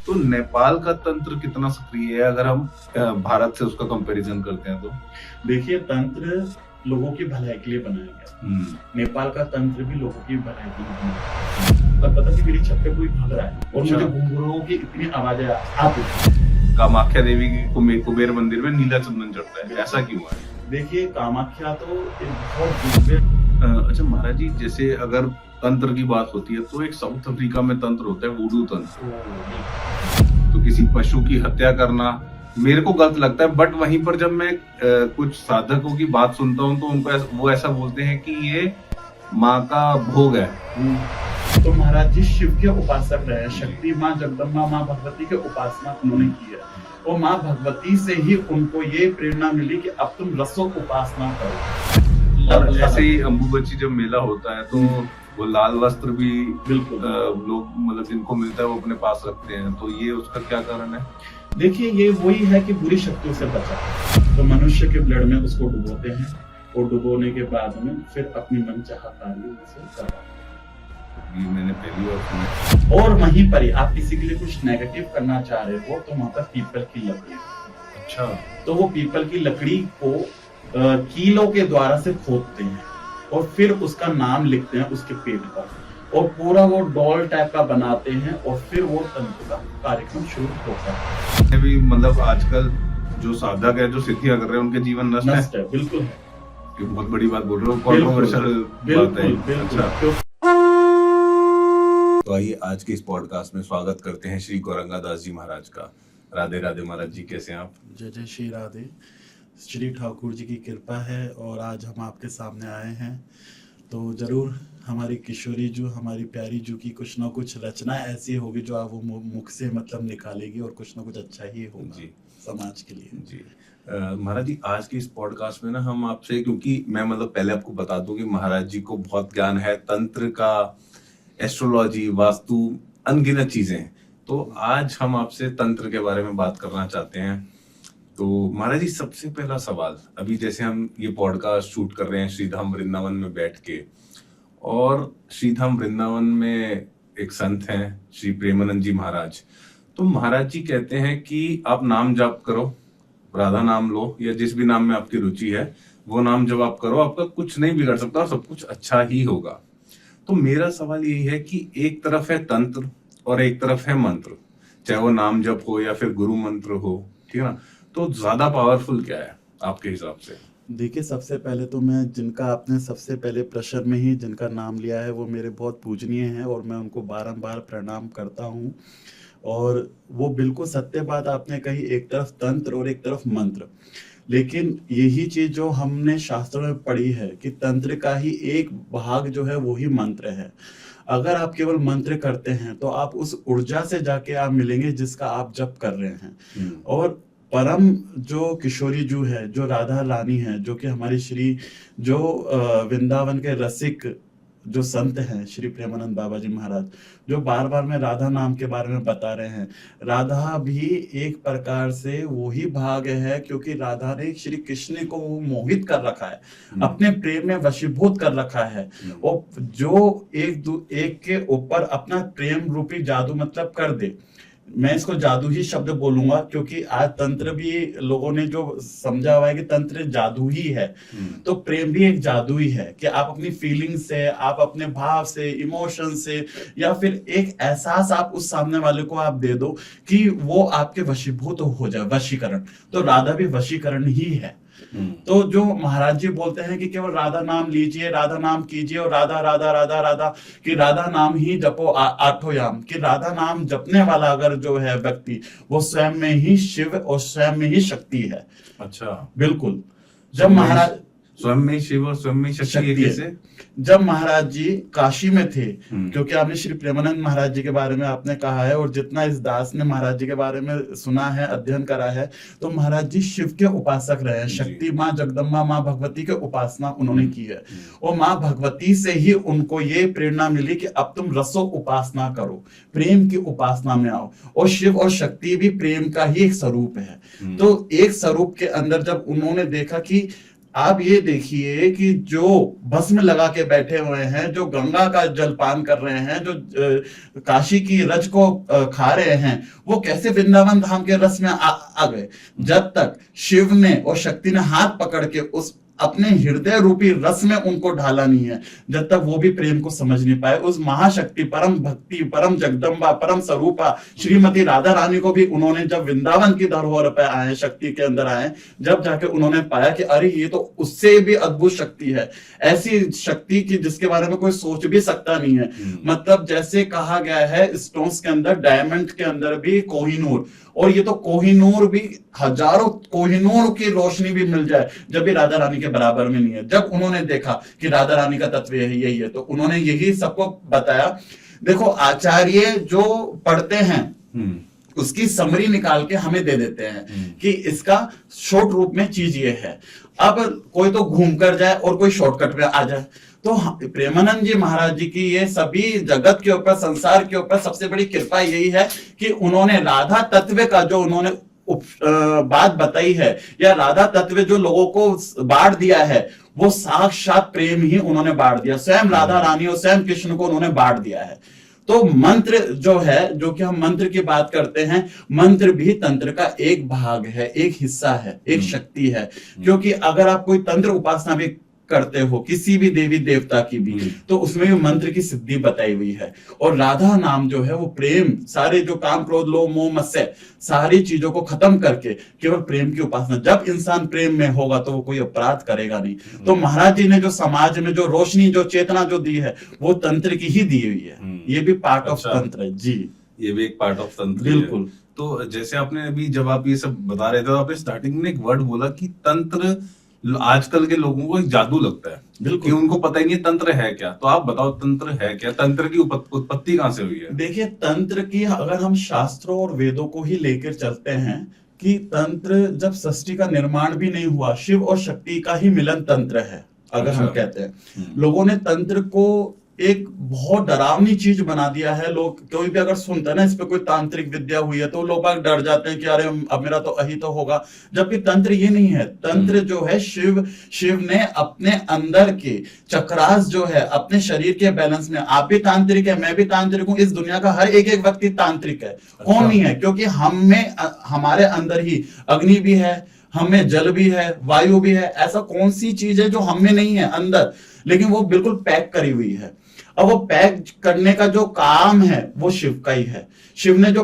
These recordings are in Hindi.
तो नेपाल का तंत्र कितना सक्रिय है अगर हम भारत से उसका कंपैरिजन करते हैं तो? देखिए, तंत्र लोगों की भलाई के लिए बनाया गया। नेपाल का तंत्र भी लोगों की भलाई के लिए बनाया गया। तब पता कि मेरी छत पे कोई भाग रहा है और मुझे घुंघरूओं की इतनी आवाजें आती है। कामाख्या देवी की कुबेर मंदिर में नीला चंदन चढ़ता है, ऐसा क्यों है? देखिए, कामाख्या तो एक बहुत अच्छा महाराज जी, जैसे अगर तंत्र की बात होती है तो एक साउथ अफ्रीका में तंत्र होता है वुडू तंत्र। तो किसी पशु की हत्या करना मेरे को गलत लगता है, बट वहीं पर जब मैं कुछ साधकों की बात सुनता हूँ तो उनको वो ऐसा बोलते हैं कि ये माँ का भोग है। तो महाराज जी शिव के उपासक रहे, शक्ति माँ जगदम्बा माँ भगवती के उपासना उन्होंने की है और माँ भगवती से ही उनको ये प्रेरणा मिली कि अब तुम रसो उपासना करो। और ऐसे ही अम्बुबच्ची जब मेला होता है तो वो लाल वस्त्र भी बिल्कुल लोग मतलब जिनको मिलता है वो अपने पास रखते हैं, तो ये उसका क्या कारण है? देखिए, ये वही है कि बुरी शक्तियों से बचा। तो मनुष्य के ब्लड में उसको डुबोते हैं और डुबोने के बाद में फिर अपनी मनचाहा कार्य उसे करवाते हैं। ये मैंने पहली बार सुना। और वहीं पर ही आप किसी के लिए कुछ नेगेटिव करना चाह रहे हो तो वहां पर पीपल की लकड़ी। अच्छा। तो वो पीपल की लकड़ी को कीलों के द्वारा से खोदते हैं और फिर उसका नाम लिखते हैं उसके पेट पर और पूरा वो डॉल टाइप का बनाते हैं और फिर वो तंत्र का कार्यक्रम शुरू होता है। भी मतलब आजकल जो साधक है जो सिद्धियां कर रहे हैं उनके जीवन नष्ट है। बिल्कुल है। ये बहुत बड़ी बात बोल रहे हो, कंट्रोवर्शियल बात है। अच्छा। तो आइए आज के इस पॉडकास्ट में स्वागत करते हैं श्री गौरंगा दास जी महाराज का। राधे राधे महाराज जी, कैसे हैं आप? जय जय श्री राधे। श्री ठाकुर जी की कृपा है और आज हम आपके सामने आए हैं तो जरूर हमारी किशोरी जू, हमारी प्यारी जू की कुछ ना कुछ रचना ऐसी होगी जो आप वो मुख से मतलब निकालेगी और कुछ ना कुछ अच्छा ही होगा जी समाज के लिए। जी महाराज जी, आज के इस पॉडकास्ट में ना हम आपसे, क्योंकि मैं मतलब पहले आपको बता दूं कि महाराज जी को बहुत ज्ञान है तंत्र का, एस्ट्रोलॉजी, वास्तु, अनगिनत चीजें, तो आज हम आपसे तंत्र के बारे में बात करना चाहते हैं। तो महाराज जी, सबसे पहला सवाल, अभी जैसे हम ये पॉडकास्ट शूट कर रहे हैं श्रीधाम वृंदावन में बैठ के, और श्रीधाम वृंदावन में एक संत हैं श्री प्रेमानंद जी महाराज। तो महाराज जी कहते हैं कि आप नाम जाप करो, राधा नाम लो या जिस भी नाम में आपकी रुचि है वो नाम जब आप करो आपका कुछ नहीं बिगड़ सकता और सब कुछ अच्छा ही होगा। तो मेरा सवाल यही है कि एक तरफ है तंत्र और एक तरफ है मंत्र, चाहे वो नाम जप हो या फिर गुरु मंत्र हो, ठीक है ना, तो ज्यादा पावरफुल क्या है आपके हिसाब से? देखिए, सबसे पहले तो मैं जिनका आपने सबसे पहले प्रश्न में ही जिनका नाम लिया है वो मेरे बहुत पूजनीय हैं और मैं उनको बारंबार प्रणाम करता हूँ और वो बिल्कुल सत्य बात आपने कही, एक तरफ तंत्र और एक तरफ मंत्र। लेकिन यही चीज जो हमने शास्त्रों में पढ़ी है कि तंत्र का ही एक भाग जो है वो ही मंत्र है। अगर आप केवल मंत्र करते हैं तो आप उस ऊर्जा से जाके आप मिलेंगे जिसका आप जप कर रहे हैं। और परम जो किशोरी जू है, जो राधा रानी है, जो कि हमारी श्री जो वृंदावन के रसिक जो संत हैं श्री प्रेमानंद बाबा जी महाराज, जो बार बार में राधा नाम के बारे में बता रहे हैं। राधा भी एक प्रकार से वही भाग है क्योंकि राधा ने श्री कृष्ण को मोहित कर रखा है, अपने प्रेम में वशीभूत कर रखा है और जो एक के ऊपर अपना प्रेम रूपी जादू मतलब कर दे। मैं इसको जादू ही शब्द बोलूंगा क्योंकि आज तंत्र भी लोगों ने जो समझा हुआ है कि तंत्र जादू ही है, तो प्रेम भी एक जादू ही है कि आप अपनी फीलिंग से, आप अपने भाव से, इमोशन से या फिर एक एहसास आप उस सामने वाले को आप दे दो कि वो आपके वशीभूत हो जाए, वशीकरण। तो राधा भी वशीकरण ही है। तो जो महाराज जी बोलते हैं कि केवल राधा नाम लीजिए, राधा नाम कीजिए और राधा राधा राधा राधा कि राधा नाम ही जपो आठों याम, कि राधा नाम जपने वाला अगर जो है व्यक्ति वो स्वयं में ही शिव और स्वयं में ही शक्ति है। अच्छा, बिल्कुल। जब महाराज स्वयं में शिव और स्वयं में शक्ति कैसे? जब महाराज जी काशी में थे, क्योंकि आपने श्री प्रेमानंद महाराज जी के बारे में आपने कहा है और जितना इस दास ने महाराज जी के बारे में सुना है, अध्ययन करा है, तो महाराज जी शिव के उपासक रहे हैं, शक्ति माँ जगदम्बा माँ भगवती के उपासना उन्होंने की है और माँ भगवती से ही उनको ये प्रेरणा मिली कि अब तुम रसो उपासना करो, प्रेम की उपासना में आओ। और शिव और शक्ति भी प्रेम का ही एक स्वरूप है। तो एक स्वरूप के अंदर जब उन्होंने देखा कि आप ये देखिए कि जो भस्म लगा के बैठे हुए हैं, जो गंगा का जलपान कर रहे हैं, जो काशी की रज को खा रहे हैं, वो कैसे वृंदावन धाम के रस में आ गए। जब तक शिव ने और शक्ति ने हाथ पकड़ के उस अपने हृदय रूपी रस में उनको ढाला नहीं है, जब तक वो भी प्रेम को समझ नहीं पाए। उस महाशक्ति, परम भक्ति, परम जगदम्बा, परम स्वरूपा श्रीमती राधा रानी को भी उन्होंने जब वृंदावन की धरोहर पे आए, शक्ति के अंदर आए, जब जाके उन्होंने पाया कि अरे ये तो उससे भी अद्भुत शक्ति है, ऐसी शक्ति की जिसके बारे में कोई सोच भी सकता नहीं है। मतलब जैसे कहा गया है स्टोन्स के अंदर, डायमंड के अंदर भी कोहिनूर, और ये तो कोहिनूर भी हजारों कोहिनूर की रोशनी भी मिल जाए जब भी राधा रानी के बराबर में नहीं है। जब उन्होंने देखा कि राधा रानी का तत्व यही है, तो उन्होंने यही सबको बताया। देखो आचार्य जो पढ़ते हैं उसकी समरी निकाल के हमें दे देते हैं कि इसका शॉर्ट रूप में चीज ये है। अब कोई तो घूम कर जाए और कोई शॉर्टकट में आ जाए। तो प्रेमानंद जी महाराज जी की ये सभी जगत के ऊपर, संसार के ऊपर सबसे बड़ी कृपा यही है कि उन्होंने राधा तत्व का जो उन्होंने बात बताई है, या राधा तत्व जो लोगों को बांट दिया है, वो साक्षात प्रेम ही उन्होंने बांट दिया। स्वयं राधा रानी और स्वयं कृष्ण को उन्होंने बांट दिया है। तो मंत्र जो है, जो कि हम मंत्र की बात करते हैं, मंत्र भी तंत्र का एक भाग है, एक हिस्सा है, एक शक्ति है। क्योंकि अगर आप कोई तंत्र उपासना भी करते हो किसी भी देवी देवता की भी, तो उसमें भी मंत्र की सिद्धि बताई हुई है। और राधा नाम जो है वो प्रेम, सारे जो काम क्रोध लोभ मोह मत्सर सारी चीजों को खत्म करके केवल प्रेम की उपासना। जब इंसान प्रेम में होगा तो वो कोई अपराध करेगा नहीं। तो महाराज जी ने जो समाज में जो रोशनी, जो चेतना जो दी है, वो तंत्र की ही दी हुई है। ये भी पार्ट ऑफ तंत्र है जी। ये भी एक पार्ट ऑफ तंत्र बिल्कुल। तो जैसे आपने अभी जब आप ये सब बता रहे थे, तो आपने स्टार्टिंग में एक वर्ड बोला कि तंत्र आजकल के लोगों को एक जादू लगता है, बिल्कुल, कि उनको पता ही नहीं तंत्र है क्या। तो आप बताओ तंत्र है क्या, तंत्र की उत्पत्ति कहाँ से हुई है? देखिए तंत्र की अगर हम शास्त्रों और वेदों को ही लेकर चलते हैं कि तंत्र जब सृष्टि का निर्माण भी नहीं हुआ, शिव और शक्ति का ही मिलन तंत्र है। अगर हम कहते हैं, लोगों ने तंत्र को एक बहुत डरावनी चीज बना दिया है। लोग कोई भी अगर सुनता है ना इस पे कोई तांत्रिक विद्या हुई है, तो लोग डर जाते हैं कि अरे अब मेरा तो अहित होगा। जबकि तंत्र ये नहीं है। तंत्र जो है शिव ने अपने अंदर के चक्रास जो है, अपने शरीर के बैलेंस में, आप भी तांत्रिक है, मैं भी तांत्रिक हूं, इस दुनिया का हर एक एक व्यक्ति तांत्रिक है। कौन नहीं है? क्योंकि हम में, हमारे अंदर ही अग्नि भी है, हमें जल भी है, वायु भी है। ऐसा कौन सी चीज है जो हमें नहीं है अंदर, लेकिन वो बिल्कुल पैक करी हुई है। अब वो पैक करने का जो काम है वो शिव का ही है। शिव ने जो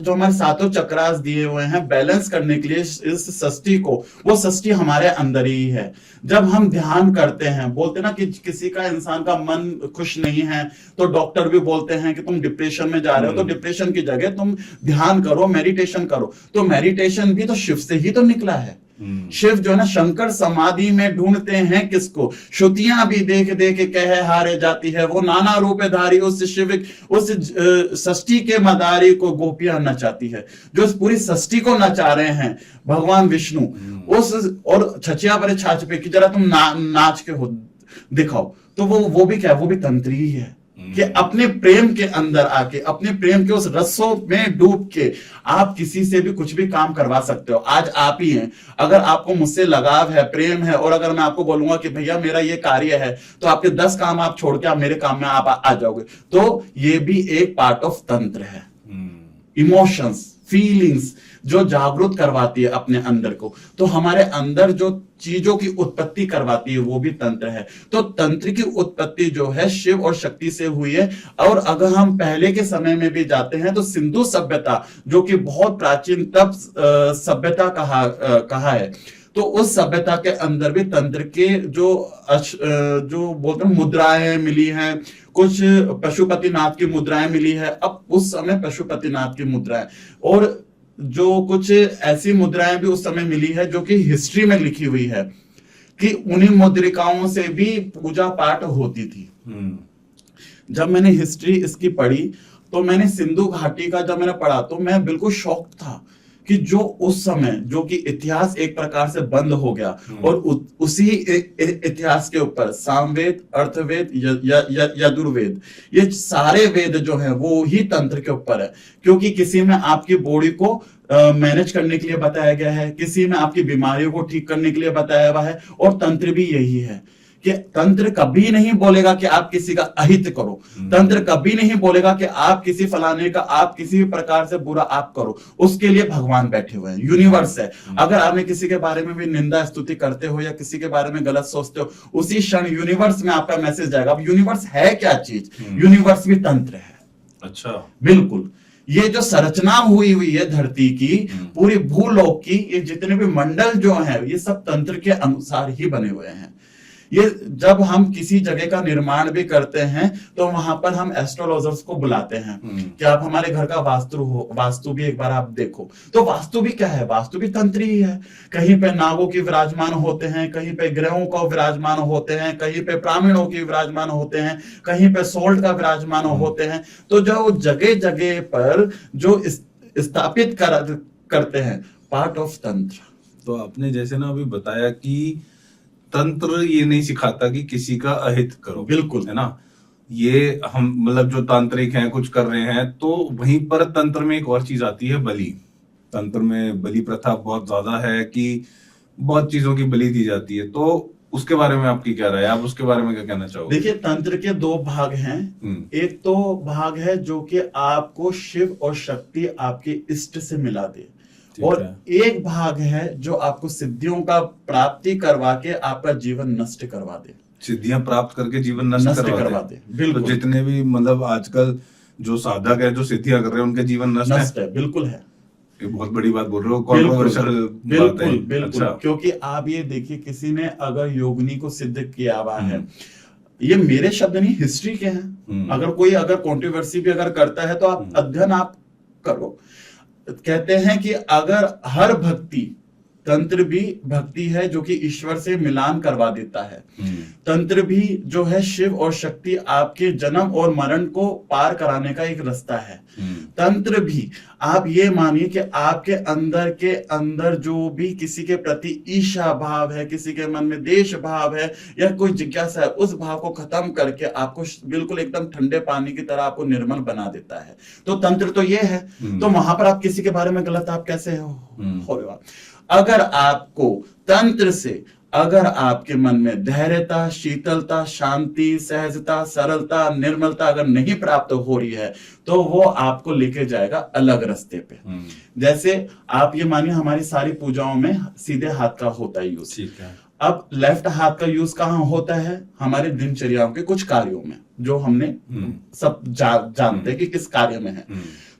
हमारे सातों चक्रास दिए हुए हैं बैलेंस करने के लिए इस सृष्टि को, वो सृष्टि हमारे अंदर ही है। जब हम ध्यान करते हैं, बोलते ना कि किसी का, इंसान का मन खुश नहीं है तो डॉक्टर भी बोलते हैं कि तुम डिप्रेशन में जा रहे हो, तो डिप्रेशन की जगह तुम ध्यान करो, मेडिटेशन करो। तो मेडिटेशन भी तो शिव से ही तो निकला है। शिव जो है ना, शंकर समाधि में ढूंढते हैं किसको? श्रुतियां भी देख देख के कहे हारे जाती है, वो नाना रूप धारी उस शिव, उस सृष्टि के मदारी को गोपियां नचाती है। जो इस पूरी सृष्टि को नचा रहे हैं भगवान विष्णु, उस और छचिया पर छाछ पे कि जरा तुम नाच के हो दिखाओ। तो वो भी क्या है? वो भी तंत्री ही है कि अपने प्रेम के अंदर आके, अपने प्रेम के उस रसों में डूब के आप किसी से भी कुछ भी काम करवा सकते हो। आज आप ही हैं, अगर आपको मुझसे लगाव है, प्रेम है, और अगर मैं आपको बोलूंगा कि भैया मेरा ये कार्य है, तो आपके 10 काम आप छोड़ के आप मेरे काम में आप आ जाओगे। तो ये भी एक पार्ट ऑफ तंत्र है। इमोशंस, फीलिंग्स जो जागरूक करवाती है अपने अंदर को, तो हमारे अंदर जो चीजों की उत्पत्ति करवाती है वो भी तंत्र है। तो तंत्र की उत्पत्ति जो है शिव और शक्ति से हुई है। और अगर हम पहले के समय में भी जाते हैं तो सिंधु सभ्यता, जो कि बहुत प्राचीन तब सभ्यता कहा है, तो उस सभ्यता के अंदर भी तंत्र के जो बोलते हैं मुद्राएं मिली हैं, कुछ पशुपतिनाथ की मुद्राएं मिली है। अब उस समय पशुपतिनाथ की मुद्राएं, और जो कुछ ऐसी मुद्राएं भी उस समय मिली है जो कि हिस्ट्री में लिखी हुई है कि उन्हीं मुद्रिकाओं से भी पूजा पाठ होती थी। जब मैंने हिस्ट्री इसकी पढ़ी, तो मैंने सिंधु घाटी का जब मैंने पढ़ा तो मैं बिल्कुल शॉक्ड था कि जो उस समय जो कि इतिहास एक प्रकार से बंद हो गया और उसी इतिहास के ऊपर सामवेद, अर्थवेद, यजुर्वेद, ये सारे वेद जो है वो ही तंत्र के ऊपर है। क्योंकि किसी में आपकी बॉडी को मैनेज करने के लिए बताया गया है, किसी में आपकी बीमारियों को ठीक करने के लिए बताया हुआ है, और तंत्र भी यही है कि तंत्र कभी नहीं बोलेगा कि आप किसी का अहित करो, तंत्र कभी नहीं बोलेगा कि आप किसी फलाने का, आप किसी भी प्रकार से बुरा आप करो। उसके लिए भगवान बैठे हुए हैं, यूनिवर्स है। अगर आपने किसी के बारे में भी निंदा स्तुति करते हो या किसी के बारे में गलत सोचते हो, उसी क्षण यूनिवर्स में आपका मैसेज जाएगा। अब यूनिवर्स है क्या चीज? यूनिवर्स भी तंत्र है। अच्छा, बिल्कुल। ये जो संरचना हुई है धरती की, पूरी भूलोक की, ये जितने भी मंडल जो है ये सब तंत्र के अनुसार ही बने हुए हैं। ये जब हम किसी जगह का निर्माण भी करते हैं तो वहां पर हम एस्ट्रोलॉजर्स को बुलाते हैं कि आप हमारे घर का वास्तु भी एक बार आप देखो। तो वास्तु भी क्या है? वास्तु भी तंत्र ही है। कहीं पे नागों की विराजमान होते हैं, कहीं पे ग्रहों का विराजमान होते हैं, कहीं पे ब्राह्मणों की विराजमान होते हैं, कहीं पे सोल्ट का विराजमान होते हैं। तो जो जगह जगह पर जो स्थापित करते हैं, पार्ट ऑफ तंत्र। तो आपने जैसे ना अभी बताया कि तंत्र ये नहीं सिखाता कि किसी का अहित करो, बिल्कुल, है ना। ये हम मतलब जो तांत्रिक हैं कुछ कर रहे हैं, तो वहीं पर तंत्र में एक और चीज आती है, बलि। तंत्र में बलि प्रथा बहुत ज्यादा है कि बहुत चीजों की बलि दी जाती है। तो उसके बारे में आपकी क्या राय है? आप उसके बारे में क्या कहना चाहोगे? देखिए, तंत्र के दो भाग हैं। एक तो भाग है जो कि आपको शिव और शक्ति आपके इष्ट से मिला दे, और एक भाग है जो आपको सिद्धियों का प्राप्ति करवा के आपका जीवन नष्ट करवा दे, सिद्धियां प्राप्त करके जीवन नष्ट करवा दे। बिल्कुल। तो जितने भी मतलब आजकल जो साधक है जो सिद्धियां कर रहे हैं उनके जीवन नष्ट है। बिल्कुल है। ये बहुत बड़ी बात बोल रहे हो, कॉन्ट्रोवर्शियल बात है। बिल्कुल। अच्छा। क्योंकि आप ये देखिए, किसी ने अगर योगिनी को सिद्ध किया हुआ है, ये मेरे शब्द नहीं, हिस्ट्री के हैं। अगर कोई अगर कंट्रोवर्सी भी अगर करता है तो आप अध्ययन आप करो। कहते हैं कि अगर हर भक्ति, तंत्र भी भक्ति है जो कि ईश्वर से मिलान करवा देता है। तंत्र भी जो है शिव और शक्ति आपके जन्म और मरण को पार कराने का एक रास्ता है। तंत्र भी आप ये मानिए कि आपके अंदर के अंदर जो भी किसी के प्रति ईर्ष्या भाव है, किसी के मन में देश भाव है या कोई जिज्ञासा है, उस भाव को खत्म करके आपको बिल्कुल एकदम ठंडे पानी की तरह आपको निर्मल बना देता है। तो तंत्र तो ये है। तो वहां पर आप किसी के बारे में गलत आप कैसे हो? अगर आपको तंत्र से, अगर आपके मन में धैर्यता, शीतलता, शांति, सहजता, सरलता, निर्मलता अगर नहीं प्राप्त हो रही है, तो वो आपको लेके जाएगा अलग रास्ते पे। जैसे आप ये मानिए, हमारी सारी पूजाओं में सीधे हाथ का होता है यूज। अब लेफ्ट हाथ का यूज कहाँ होता है? हमारे दिनचर्याओं के कुछ कार्यों में, जो हमने सब जानते हैं कि किस कार्य में है।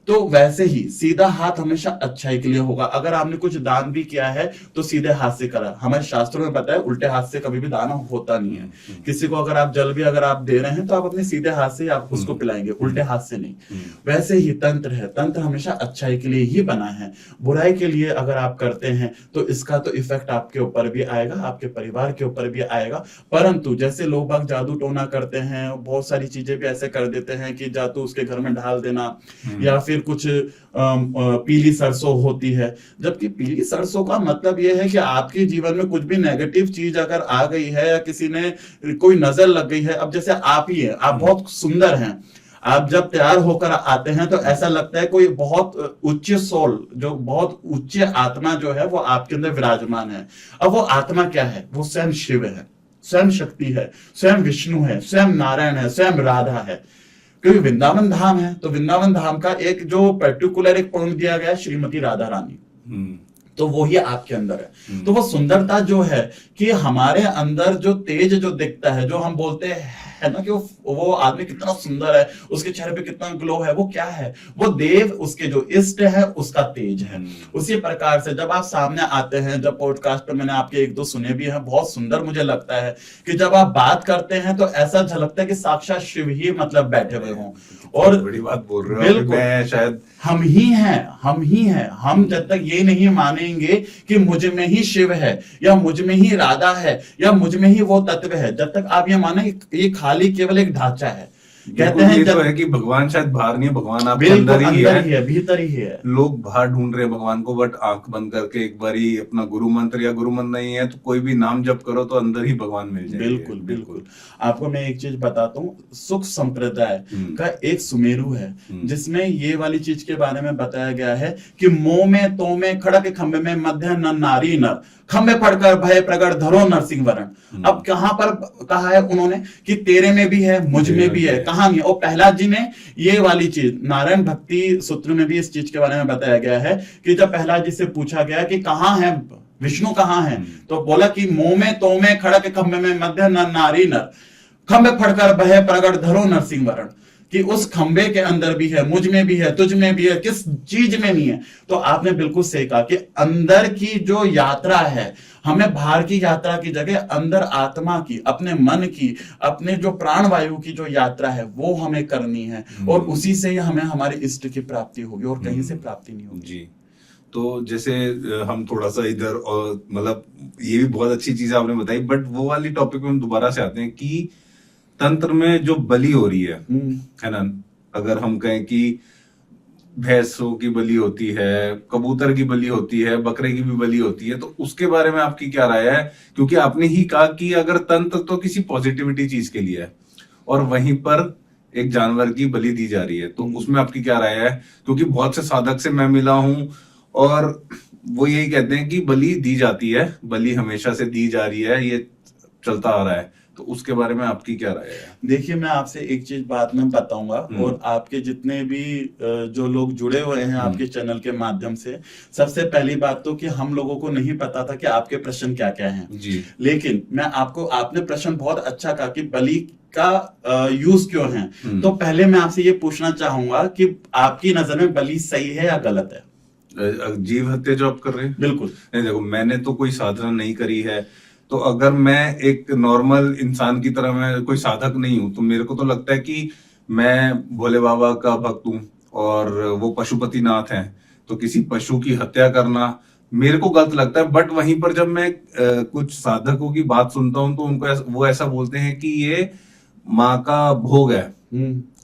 तो वैसे ही सीधा हाथ हमेशा अच्छाई के लिए होगा। अगर आपने कुछ दान भी किया है तो सीधे हाथ से करा। हमारे शास्त्रों में पता है उल्टे हाथ से कभी भी दान होता नहीं है। किसी को अगर आप जल भी अगर आप दे रहे हैं तो आप अपने सीधे हाथ से आप उसको पिलाएंगे, उल्टे हाथ से नहीं। वैसे ही तंत्र है, तंत्र हमेशा अच्छाई के लिए ही बना है। बुराई के लिए अगर आप करते हैं तो इसका तो इफेक्ट आपके ऊपर भी आएगा, आपके परिवार के ऊपर भी आएगा। परंतु जैसे लोग बाग जादू टोना करते हैं, बहुत सारी चीजें भी ऐसे कर देते हैं कि जादू उसके घर में ढाल देना, या फिर कुछ पीली सरसों होती है। जबकि पीली सरसों का मतलब यह है कि आपके जीवन में कुछ भी नेगेटिव चीज अगर आ गई है या किसी ने कोई नजर लग गई है। अब जैसे आप ही है, आप बहुत सुंदर हैं, आप जब तैयार होकर आते हैं तो ऐसा लगता है कोई बहुत उच्च सोल, जो बहुत उच्च आत्मा जो है वो आपके अंदर विराजमान है। अब वो आत्मा क्या है? वो स्वयं शिव है, स्वयं शक्ति है, स्वयं विष्णु है, स्वयं नारायण है, स्वयं राधा है। क्योंकि वृंदावन धाम है, तो वृंदावन धाम का एक जो पर्टिकुलर एक पॉइंट दिया गया है, श्रीमती राधा रानी, तो वो ही आपके अंदर है। तो वो सुंदरता जो है कि हमारे अंदर जो तेज जो दिखता है, जो हम बोलते हैं ना कि वो आदमी कितना सुंदर है, उसके चेहरे पे कितना ग्लो है, वो क्या है? वो देव, उसके जो इष्ट है, उसका तेज है। उसी प्रकार से जब आप सामने आते हैं, जब पॉडकास्ट पे मैंने आपके एक दो सुने भी हैं, बहुत सुंदर मुझे लगता है कि जब आप बात करते हैं तो ऐसा झलकता है कि साक्षात शिव ही मतलब बैठे हुए हों। और बड़ी बात बोल रहे हो, मैं शायद हम ही हैं। हम जब तक ये नहीं मानेंगे कि मुझ में ही शिव है या मुझ में ही राधा है या मुझ में ही वो तत्व है, जब तक आप ये माने ये खाली केवल एक ढांचा है, कहते हैं ये तो है कि भगवान शायद बाहर नहीं है, भगवान आपके बिल्कुल अंदर ही अंदर ही है। है, भीतर ही है। लोग बाहर ढूंढ रहे हैं भगवान को, बट आंख बंद करके एक बारी अपना गुरु मंत्र, या गुरु मंत्र नहीं है तो कोई भी नाम जप करो तो अंदर ही भगवान मिल जाएंगे। बिल्कुल बिल्कुल। आपको मैं एक चीज बताता हूँ, सुख संप्रदाय का एक सुमेरु है जिसमें ये वाली चीज के बारे में बताया गया है कि मोह में तो में खड़ा के खंबे में मध्य न नारी नर, खंबे पड़कर भय प्रगट धरो नरसिंह वरण। अब कहां पर कहा है उन्होंने कि तेरे में भी है, मुझ में भी है, कहां नहीं है। और प्रहलाद जी ने ये वाली चीज नारायण भक्ति सूत्र में भी इस चीज के बारे में बताया गया है कि जब प्रहलाद जी से पूछा गया कि कहां है विष्णु, कहां है, तो बोला कि मोह में तो में खड़ा के खंबे में मध्य न नारी नर, खंबे फड़कर भय प्रगट धरो नरसिंह वरण, कि उस खंबे के अंदर भी है, मुझ में भी है, तुझ में भी है, किस चीज में नहीं है। तो आपने बिल्कुल सही कहा कि अंदर की जो यात्रा है, हमें बाहर की यात्रा की जगह अंदर आत्मा की, अपने मन की, अपने जो प्राण वायु की जो यात्रा है वो हमें करनी है, और उसी से ही हमें हमारे इष्ट की प्राप्ति होगी, और कहीं से प्राप्ति नहीं होगी जी। तो जैसे हम थोड़ा सा इधर, और मतलब ये भी बहुत अच्छी चीज आपने बताई, बट वो वाली टॉपिक में हम दोबारा से आते हैं कि तंत्र में जो बलि हो रही है ना, अगर हम कहें कि भैंसों की बलि होती है, कबूतर की बलि होती है, बकरे की भी बलि होती है, तो उसके बारे में आपकी क्या राय है? क्योंकि आपने ही कहा कि अगर तंत्र तो किसी पॉजिटिविटी चीज के लिए है, और वहीं पर एक जानवर की बलि दी जा रही है, तो उसमें आपकी क्या राय है? क्योंकि बहुत से साधक से मैं मिला हूं और वो यही कहते हैं कि बलि दी जाती है, बलि हमेशा से दी जा रही है, ये चलता आ रहा है, तो उसके बारे में आपकी क्या राय है? देखिए, मैं आपसे एक चीज बाद में बताऊंगा, और आपके जितने भी जो लोग जुड़े हुए हैं आपके चैनल के माध्यम से, सबसे पहली बात तो कि हम लोगों को नहीं पता था कि आपके प्रश्न क्या क्या हैं जी। लेकिन मैं आपको, आपने प्रश्न बहुत अच्छा कहा कि बलि का यूज क्यों है। तो पहले मैं आपसे ये पूछना चाहूंगा कि आपकी नजर में बलि सही है या गलत है? जीव हत्या जो आप कर रहे हैं? बिल्कुल नहीं, देखो मैंने तो कोई साधना नहीं करी है, तो अगर मैं एक नॉर्मल इंसान की तरह, मैं कोई साधक नहीं हूं, तो मेरे को तो लगता है कि मैं भोले बाबा का भक्त हूं और वो पशुपति नाथ हैं, तो किसी पशु की हत्या करना मेरे को गलत लगता है। बट वहीं पर जब मैं कुछ साधकों की बात सुनता हूं तो उनको वो ऐसा बोलते हैं कि ये माँ का भोग है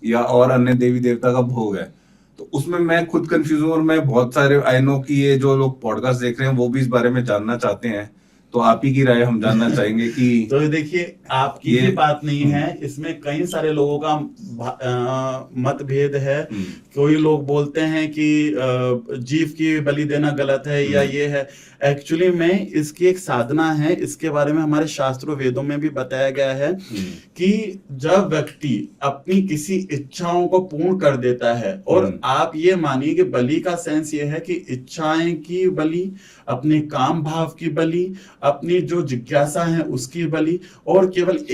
या और अन्य देवी देवता का भोग है, तो उसमें मैं खुद कंफ्यूज हूं। और मैं बहुत सारे, आई नो कि ये जो लोग पॉडकास्ट देख रहे हैं वो भी इस बारे में जानना चाहते हैं, तो आप ही की राय हम जानना चाहेंगे कि तो देखिए, आपकी ये बात नहीं है, इसमें कई सारे लोगों का मतभेद है। कोई लोग बोलते हैं कि जीव की बलि देना गलत है या ये है। एक्चुअली में इसकी एक साधना है, इसके बारे में हमारे शास्त्रों वेदों में भी बताया गया है कि जब व्यक्ति अपनी किसी इच्छाओं को पूर्ण कर देता है, और आप ये मानिए कि बलि का सेंस ये है कि इच्छाएं की बलि, अपने काम भाव की बलि, अपनी जो जिज्ञासा है उसकी बलि, और केवल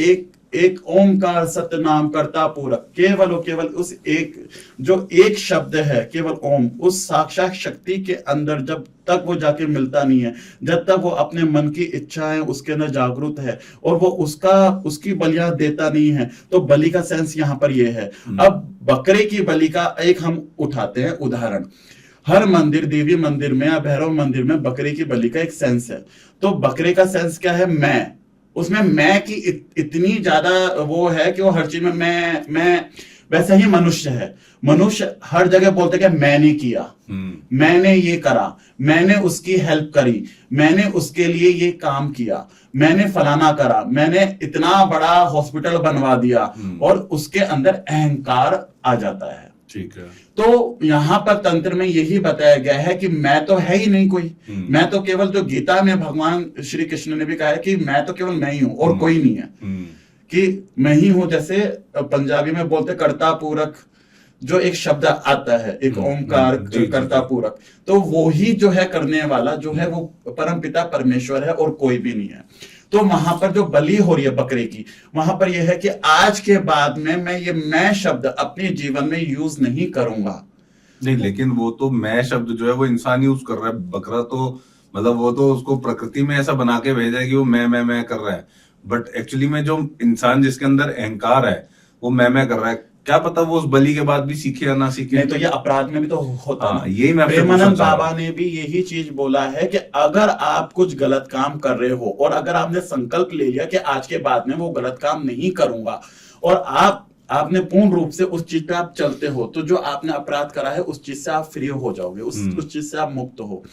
एक ओमकार सत्य नाम करता पूरक, केवल और केवल उस एक जो एक शब्द है, केवल ओम, उस साक्षात शक्ति के अंदर जब तक वो जाके मिलता नहीं है, जब तक वो अपने मन की इच्छा है उसके अंदर जागरूक है और वो उसकी बलियां देता नहीं है, तो बलि का सेंस यहाँ पर ये है। अब बकरे की बलि का एक हम उठाते हैं उदाहरण। हर मंदिर, देवी मंदिर में या भैरव मंदिर में बकरे की बलि का एक सेंस है। तो बकरे का सेंस क्या है? मैं, उसमें मैं की इतनी ज्यादा वो है कि वो हर चीज में मैं वैसा ही मनुष्य है। मनुष्य हर जगह बोलते कि मैंने किया, मैंने ये करा, मैंने उसकी हेल्प करी, मैंने उसके लिए ये काम किया, मैंने फलाना करा, मैंने इतना बड़ा हॉस्पिटल बनवा दिया, और उसके अंदर अहंकार आ जाता है। ठीक है। तो यहाँ पर तंत्र में यही बताया गया है कि मैं तो है ही नहीं कोई, मैं तो केवल, जो गीता में भगवान श्री कृष्ण ने भी कहा है कि मैं तो केवल मैं ही हूं और कोई नहीं है, कि मैं ही हूं। जैसे पंजाबी में बोलते कर्ता पूरक, जो एक शब्द आता है, एक ओमकार कर्ता पूरक, तो वो ही जो है करने वाला जो है वो परम पिता परमेश्वर है और कोई भी नहीं है। तो वहां पर जो बलि हो रही है बकरे की, वहां पर यह है कि आज के बाद में मैं ये मैं शब्द अपने जीवन में यूज नहीं करूंगा। नहीं, लेकिन वो तो मैं शब्द जो है वो इंसान यूज कर रहा है, बकरा तो मतलब वो तो उसको प्रकृति में ऐसा बना के भेजा है कि वो मैं कर रहा है, बट एक्चुअली में जो इंसान जिसके अंदर अहंकार है वो मैं कर रहा है। क्या पता वो उस बलि के बाद भी सीखे या ना सीखे। नहीं तो ये अपराध में भी तो होता है। यही मैं प्रेमानंद बाबा ने भी यही चीज बोला है कि अगर आप कुछ गलत काम कर रहे हो और अगर आपने संकल्प ले लिया कि आज के बाद में वो गलत काम नहीं करूंगा, और आप आपने पूर्ण रूप से उस चीज पे आप चलते हो, तो जो आपने अपराध करा है उस चीज से आप फ्री हो जाओगे, उस चीज से आप मुक्त हो।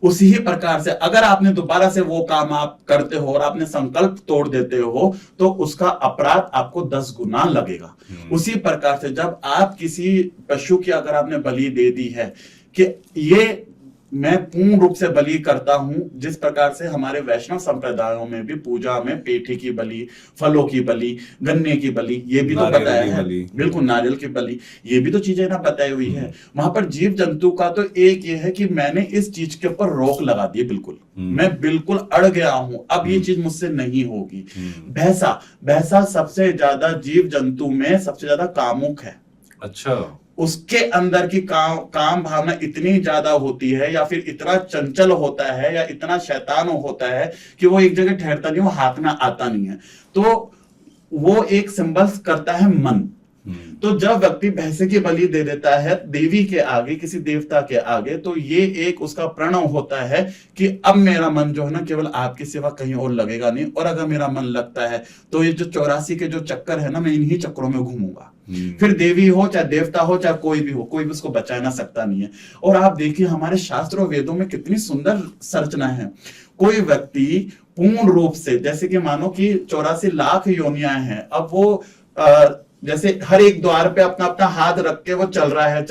उसी ही प्रकार से अगर आपने दोबारा से वो काम आप करते हो और आपने संकल्प तोड़ देते हो तो उसका अपराध आपको 10 गुना लगेगा। उसी प्रकार से जब आप किसी पशु की अगर आपने बलि दे दी है कि ये मैं पूर्ण रूप से बलि करता हूं, जिस प्रकार से हमारे वैष्णव संप्रदायों में भी पूजा में पेठी की बलि, फलों की बलि, गन्ने की बलि, ये भी तो बताया है, बिल्कुल नारियल की बलि, ये भी तो चीजें ना बताई हुई है। वहां पर जीव जंतु का तो एक ये है कि मैंने इस चीज के ऊपर रोक लगा दी, बिल्कुल मैं बिल्कुल अड़ गया हूं, अब ये चीज मुझसे नहीं होगी। भैंसा सबसे ज्यादा जीव जंतु में सबसे ज्यादा कामुक है। अच्छा, उसके अंदर की काम भावना इतनी ज्यादा होती है या फिर इतना चंचल होता है या इतना शैतान होता है कि वो एक जगह ठहरता नहीं, वो हाथ में आता नहीं है। तो वो एक सिंबल करता है मन। तो जब व्यक्ति भैंसे की बलि दे देता है देवी के आगे, किसी देवता के आगे, तो ये एक उसका प्रणव होता है कि अब मेरा मन जो है ना केवल आपके सिवा कहीं और लगेगा नहीं, और अगर मेरा मन लगता है तो ये जो 84 के जो चक्कर है ना, मैं इन्हीं चक्करों में घूमूंगा। फिर देवी हो चाहे देवता हो चाहे कोई भी हो, कोई भी उसको बचा ना सकता नहीं है। और आप देखिए हमारे शास्त्र और वेदों में कितनी सुंदर संरचना है। कोई व्यक्ति पूर्ण रूप से, जैसे कि मानो कि 84 लाख योनियां हैं, अब वो जैसे हर एक द्वार पे अपना अपना हाथ रख के वो चल रहा है,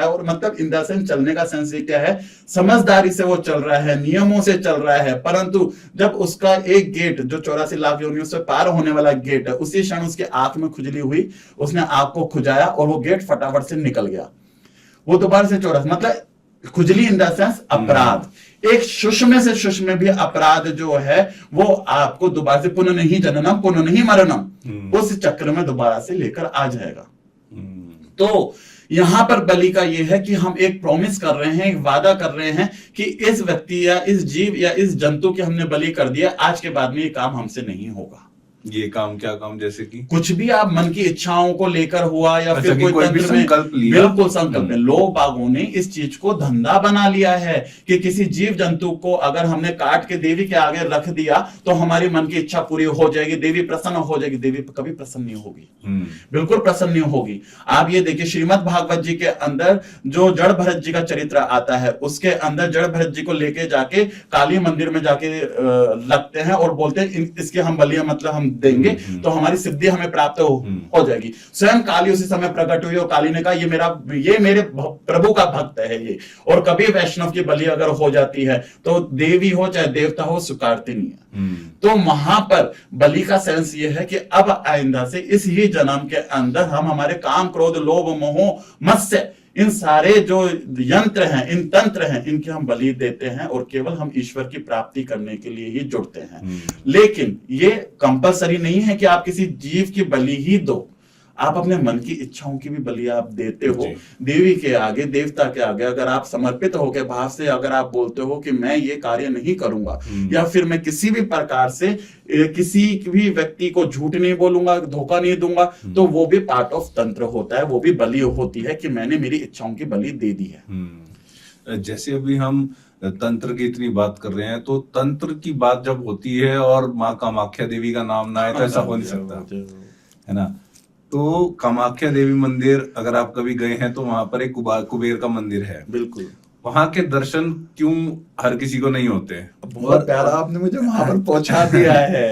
और मतलब इन द सेंस चलने का सेंस ये क्या है, समझदारी से वो चल रहा है, नियमों से चल रहा है। परंतु जब उसका एक गेट जो 84 लाख योनियों से पार होने वाला गेट है, उसी क्षण उसके आंख में खुजली हुई, उसने आंख को खुजाया और वो गेट फटाफट से निकल गया। वो दोबारा से 84, मतलब खुजली इन द सेंस अपराध, एक सुषम से सुषम भी अपराध जो है वो आपको दोबारा से पुनः नहीं जननम पुनः नहीं मरणम, उस चक्र में दोबारा से लेकर आ जाएगा। तो यहां पर बलि का ये है कि हम एक प्रॉमिस कर रहे हैं, एक वादा कर रहे हैं कि इस व्यक्ति या इस जीव या इस जंतु की हमने बलि कर दिया, आज के बाद में ये काम हमसे नहीं होगा। ये काम क्या काम, जैसे कि कुछ भी आप मन की इच्छाओं को लेकर हुआ या फिर कोई भी संकल्प लिया, बिल्कुल संकल्प। लोग बागों ने इस चीज को धंधा बना लिया है कि किसी जीव जंतु को अगर हमने काट के देवी के आगे रख दिया तो हमारी मन की इच्छा पूरी हो जाएगी, देवी प्रसन्न हो जाएगी। देवी कभी प्रसन्न नहीं होगी, बिल्कुल प्रसन्न नहीं होगी। आप ये देखिए श्रीमद् भागवत जी के अंदर जो जड़ भरत जी का चरित्र आता है, उसके अंदर जड़ भरत जी को लेके जाके काली मंदिर में जाके लगते हैं और बोलते हैं इसके हम बलियां मतलब हम देंगे तो हमारी सिद्धि हमें प्राप्त हो जाएगी। स्वयं काली उसी समय प्रकट हुई और काली ने कहा ये मेरे प्रभु का भक्त है ये, और कभी वैष्णव की बलि अगर हो जाती है तो देवी हो चाहे देवता हो स्वीकारते नहीं है। तो वहां पर बलि का सेंस ये है कि अब आइंदा से इस ही जन्म के अंदर हम हमारे काम क्रोध लोभ मोह मत्स्य इन सारे जो यंत्र हैं, इन तंत्र हैं, इनकी हम बलि देते हैं और केवल हम ईश्वर की प्राप्ति करने के लिए ही जुड़ते हैं। लेकिन ये कंपलसरी नहीं है कि आप किसी जीव की बलि ही दो, आप अपने मन की इच्छाओं की भी बलि आप देते हो। देवी के आगे, देवता के आगे अगर आप समर्पित होकर भाव से अगर आप बोलते हो कि मैं ये कार्य नहीं करूंगा, या फिर मैं किसी भी प्रकार से किसी भी व्यक्ति को झूठ नहीं बोलूंगा, धोखा नहीं दूंगा, तो वो भी पार्ट ऑफ तंत्र होता है, वो भी बलि होती है कि मैंने मेरी इच्छाओं की बलि दे दी है। जैसे अभी हम तंत्र की इतनी बात कर रहे हैं, तो तंत्र की बात जब होती है और माँ कामाख्या देवी का नाम ना आए तो ऐसा हो नहीं सकता, है ना। तो कामाख्या देवी मंदिर अगर आप कभी गए हैं तो वहां पर एक कुबेर का मंदिर है, बिल्कुल। वहां के दर्शन क्यों हर किसी को नहीं होते? बहुत प्यारा आपने मुझे वहां पर पहुंचा दिया है।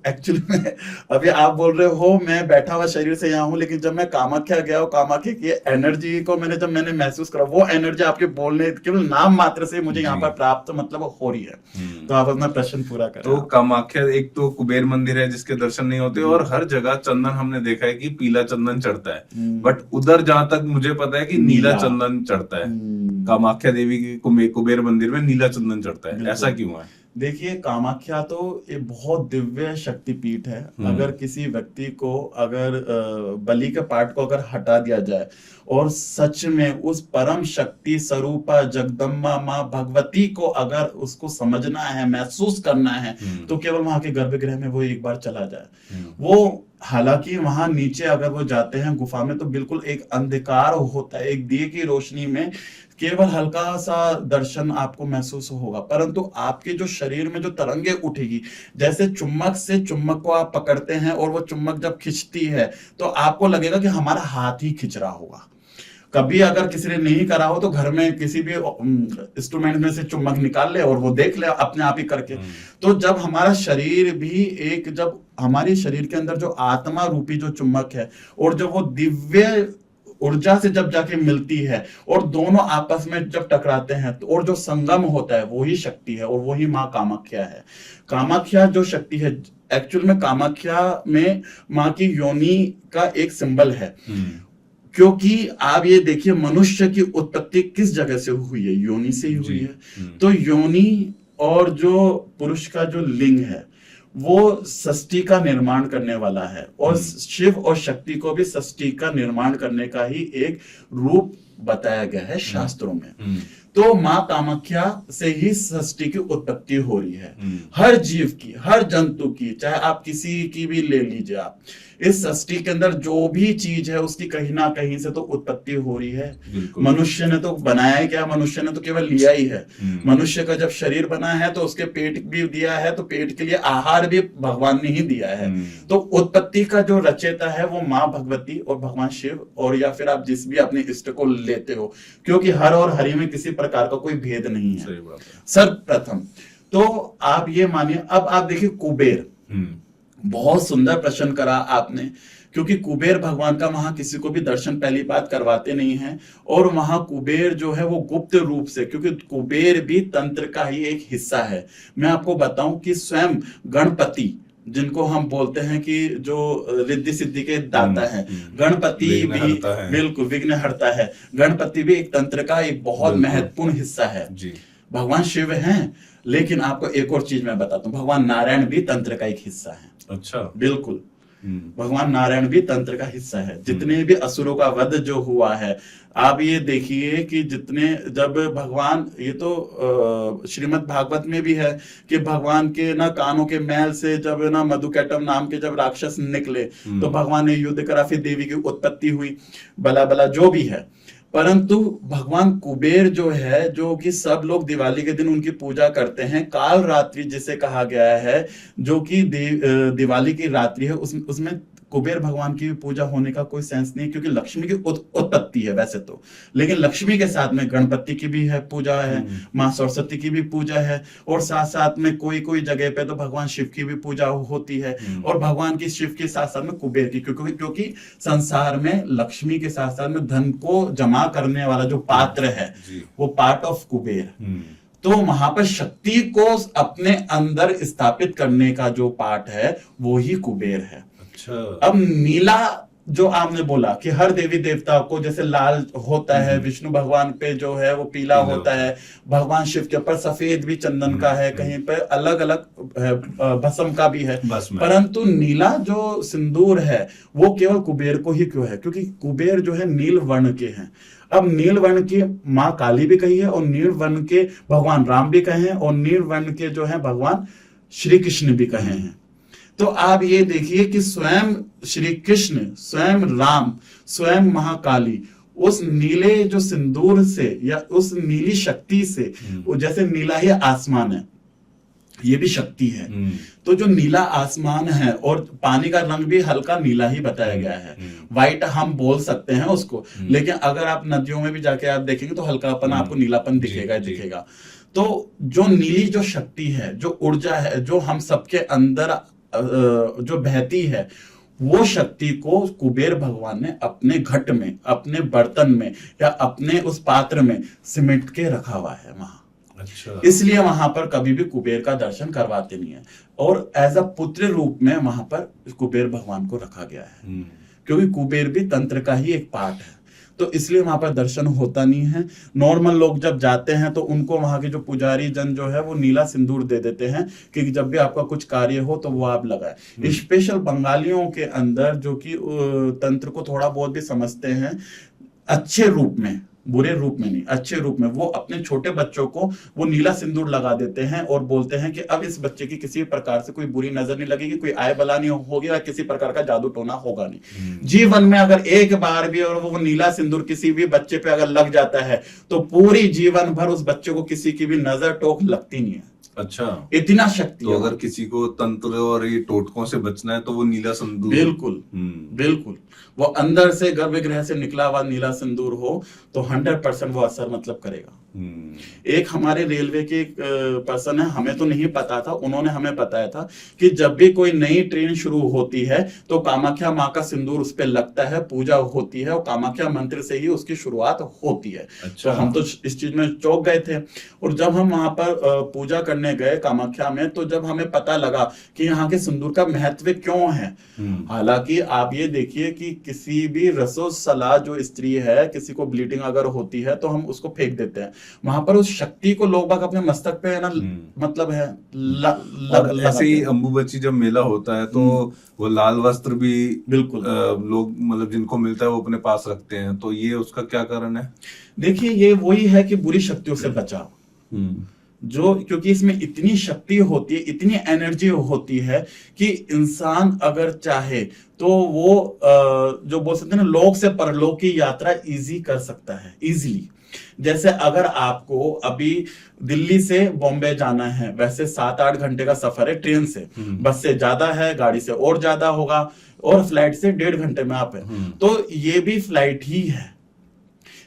एक्चुअली में अभी आप बोल रहे हो मैं बैठा हुआ शरीर से यहाँ हूँ, लेकिन जब मैं कामाख्या गया और कामाख्या की एनर्जी को मैंने महसूस करा, वो एनर्जी आपके बोलने केवल नाम मात्र से मुझे यहाँ पर प्राप्त मतलब हो रही है। तो आप अपना प्रश्न पूरा करें। तो कामाख्या एक तो कुबेर मंदिर है जिसके दर्शन नहीं होते, और हर जगह चंदन हमने देखा है कि पीला चंदन चढ़ता है, बट उधर जहां तक मुझे पता है कि नीला चंदन चढ़ता है। कामाख्या देवी की कुबेर मंदिर में नीला चंदन चढ़ता है, ऐसा क्यों है? देखिए कामाख्या तो एक बहुत दिव्य शक्तिपीठ है। अगर किसी व्यक्ति को अगर बलि के पार्ट को अगर हटा दिया जाए और सच में उस परम शक्ति स्वरूपा जगदम्बा माँ भगवती को अगर उसको समझना है, महसूस करना है, तो केवल वहां के गर्भगृह में वो एक बार चला जाए। वो हालांकि वहां नीचे अगर वो जाते हैं गुफा में तो बिल्कुल एक अंधकार होता है, एक दिए की रोशनी में केवल हल्का सा दर्शन आपको महसूस होगा, परंतु आपके जो शरीर में जो तरंगे उठेगी, जैसे चुम्बक से चुम्बक को आप पकड़ते हैं और वो चुम्बक जब खींचती है तो आपको लगेगा कि हमारा हाथ ही खींच रहा होगा। कभी अगर किसी ने नहीं करा हो तो घर में किसी भी इंस्ट्रूमेंट में से चुम्बक निकाल ले और वो देख ले अपने आप ही करके। तो जब हमारा शरीर भी जब हमारे शरीर के अंदर जो आत्मा रूपी जो चुम्बक है और जब वो दिव्य ऊर्जा से जब जाके मिलती है और दोनों आपस में जब टकराते हैं तो और जो संगम होता है वही शक्ति है और वही माँ कामाख्या है। कामाख्या जो शक्ति है एक्चुअल में कामाख्या में माँ की योनि का एक सिंबल है, क्योंकि आप ये देखिए मनुष्य की उत्पत्ति किस जगह से हुई है, योनि से ही हुई है। तो योनि और जो पुरुष का जो लिंग है वो सृष्टि का निर्माण करने वाला है और शिव और शक्ति को भी सृष्टि का निर्माण करने का ही एक रूप बताया गया है शास्त्रों में। तो माँ कामाख्या से ही सृष्टि की उत्पत्ति हो रही है, हर जीव की, हर जंतु की, चाहे आप किसी की भी ले लीजिए आप, इस सृष्टि के अंदर जो भी चीज है उसकी कहीं ना कहीं से तो उत्पत्ति हो रही है। मनुष्य ने तो बनाया ही क्या, मनुष्य ने तो केवल लिया ही है। मनुष्य का जब शरीर बना है तो उसके पेट भी दिया है, तो पेट के लिए आहार भी भगवान ने ही दिया है। तो उत्पत्ति का जो रचयिता है वो माँ भगवती और भगवान शिव, और या फिर आप जिस भी अपने इष्ट को लेते हो, क्योंकि हर और हरि में किसी प्रकार का कोई भेद नहीं है। सर्वप्रथम तो आप ये मानिए, अब आप देखिए कुबेर, बहुत सुंदर प्रश्न करा आपने, क्योंकि कुबेर भगवान का वहां किसी को भी दर्शन पहली बात करवाते नहीं है। और वहां कुबेर जो है वो गुप्त रूप से, क्योंकि कुबेर भी तंत्र का ही एक हिस्सा है। मैं आपको बताऊं कि स्वयं गणपति, जिनको हम बोलते हैं कि जो रिद्धि सिद्धि के दाता हैं, गणपति भी बिल्कुल विघ्न हरता है, गणपति भी एक तंत्र का एक बहुत महत्वपूर्ण हिस्सा है। भगवान शिव हैं, लेकिन आपको एक और चीज मैं बताता हूँ, भगवान नारायण भी तंत्र का एक हिस्सा है। अच्छा, बिल्कुल, भगवान नारायण भी तंत्र का हिस्सा है। जितने भी असुरों का वध जो हुआ है, आप ये देखिए कि जितने, जब भगवान, ये तो श्रीमद् भागवत में भी है कि भगवान के ना कानों के मैल से जब ना मधुकैटम नाम के जब राक्षस निकले तो भगवान ने युद्ध करा, फिर देवी की उत्पत्ति हुई, बला बला जो भी है। परंतु भगवान कुबेर जो है, जो कि सब लोग दिवाली के दिन उनकी पूजा करते हैं, काल रात्रि जिसे कहा गया है, जो कि दिवाली की रात्रि है, उसमें कुबेर भगवान की पूजा होने का कोई सेंस नहीं, क्योंकि लक्ष्मी की उत्पत्ति है वैसे तो, लेकिन लक्ष्मी के साथ में गणपति की भी है पूजा है, माँ सरस्वती की भी पूजा है, और साथ साथ में कोई कोई जगह पे तो भगवान शिव की भी पूजा होती है, और भगवान की शिव के साथ साथ में कुबेर की, क्योंकि संसार में लक्ष्मी के साथ साथ में धन को जमा करने वाला जो पात्र है वो पार्ट ऑफ कुबेर। तो वहां पर शक्ति को अपने अंदर स्थापित करने का जो पार्ट है वो ही कुबेर है। अब नीला जो आपने बोला कि हर देवी देवता को जैसे लाल होता है, विष्णु भगवान पे जो है वो पीला होता है, भगवान शिव के ऊपर सफेद भी चंदन का है, कहीं पे अलग अलग भस्म का भी है, परंतु नीला जो सिंदूर है वो केवल कुबेर को ही क्यों है, क्योंकि कुबेर जो है नील वर्ण के हैं। अब नील वर्ण की माँ काली भी कही है, और नील वर्ण के भगवान राम भी कहे हैं, और नील वर्ण के जो है भगवान श्री कृष्ण भी कहे हैं। तो आप ये देखिए कि स्वयं श्री कृष्ण, स्वयं राम, स्वयं महाकाली उस नीले जो सिंदूर से या उस नीली शक्ति से, वो जैसे नीला ही आसमान है, ये भी शक्ति है। तो जो नीला आसमान है और पानी का रंग भी हल्का नीला ही बताया गया है, व्हाइट हम बोल सकते हैं उसको, लेकिन अगर आप नदियों में भी जाके आप देखेंगे तो हल्कापन आपको नीलापन दिखेगा। तो जो नीली जो शक्ति है, जो ऊर्जा है, जो हम सबके अंदर जो बहती है, वो शक्ति को कुबेर भगवान ने अपने घट में, अपने बर्तन में या अपने उस पात्र में सिमट के रखा हुआ है वहां। अच्छा। इसलिए वहां पर कभी भी कुबेर का दर्शन करवाते नहीं है, और एज अ पुत्र रूप में वहां पर कुबेर भगवान को रखा गया है, क्योंकि कुबेर भी तंत्र का ही एक पार्ट है। तो इसलिए वहां पर दर्शन होता नहीं है। नॉर्मल लोग जब जाते हैं तो उनको वहां के जो पुजारी जन जो है वो नीला सिंदूर दे देते हैं कि जब भी आपका कुछ कार्य हो तो वो आप लगाए। स्पेशल बंगालियों के अंदर जो कि तंत्र को थोड़ा बहुत भी समझते हैं, अच्छे रूप में, बुरे रूप में नहीं, अच्छे रूप में, वो अपने छोटे बच्चों को वो नीला सिंदूर लगा देते हैं और बोलते हैं कि अब इस बच्चे की किसी प्रकार से कोई बुरी नजर नहीं लगेगी, कोई आय बला नहीं होगी, या किसी प्रकार का जादू टोना होगा नहीं। जीवन में अगर एक बार भी और वो नीला सिंदूर किसी भी बच्चे पे अगर लग जाता है तो पूरी जीवन भर उस बच्चे को किसी की भी नजर टोक लगती नहीं है। अच्छा, इतना शक्ति तो है अगर वहाँ। किसी को तंत्र और ये टोटकों से बचना है तो वो नीला सिंदूर। बिल्कुल बिल्कुल, वो अंदर से गर्भगृह से निकला हुआ नीला सिंदूर हो तो 100% वो असर मतलब करेगा। एक हमारे रेलवे के पर्सन है, हमें तो नहीं पता था, उन्होंने हमें बताया था कि जब भी कोई नई ट्रेन शुरू होती है तो कामाख्या माँ का सिंदूर उस पे लगता है, पूजा होती है और कामाख्या मंत्र से ही उसकी शुरुआत होती है। अच्छा। तो हम तो इस चीज में चौंक गए थे, और जब हम वहां पर पूजा करने गए कामाख्या में, तो जब हमें पता लगा कि यहाँ के सिंदूर का महत्व क्यों है। हालांकि आप ये देखिए कि किसी भी रसोसला जो स्त्री है, किसी को ब्लीडिंग अगर होती है तो हम उसको फेंक देते हैं, वहां पर उस शक्ति को लोग बाग अपने मस्तक पे है ना, मतलब है और ऐसे ही अंबुबच्ची जब मेला होता है तो वो लाल वस्त्र भी बिल्कुल लोग मतलब जिनको मिलता है वो अपने पास रखते हैं, तो ये उसका क्या कारण है? देखिए, ये वही है कि बुरी शक्तियों से बचाव, जो क्योंकि इसमें इतनी शक्ति होती है, इतनी एनर्जी होती है कि इंसान अगर चाहे तो वो जो बोल सकते हैं ना, लोक से परलोक की यात्रा इजी कर सकता है, इजीली। जैसे अगर आपको अभी दिल्ली से बॉम्बे जाना है, वैसे 7-8 घंटे का सफर है ट्रेन से, बस से ज्यादा है, गाड़ी से और ज्यादा होगा, और फ्लाइट से 1.5 घंटे में आप है। तो ये भी फ्लाइट ही है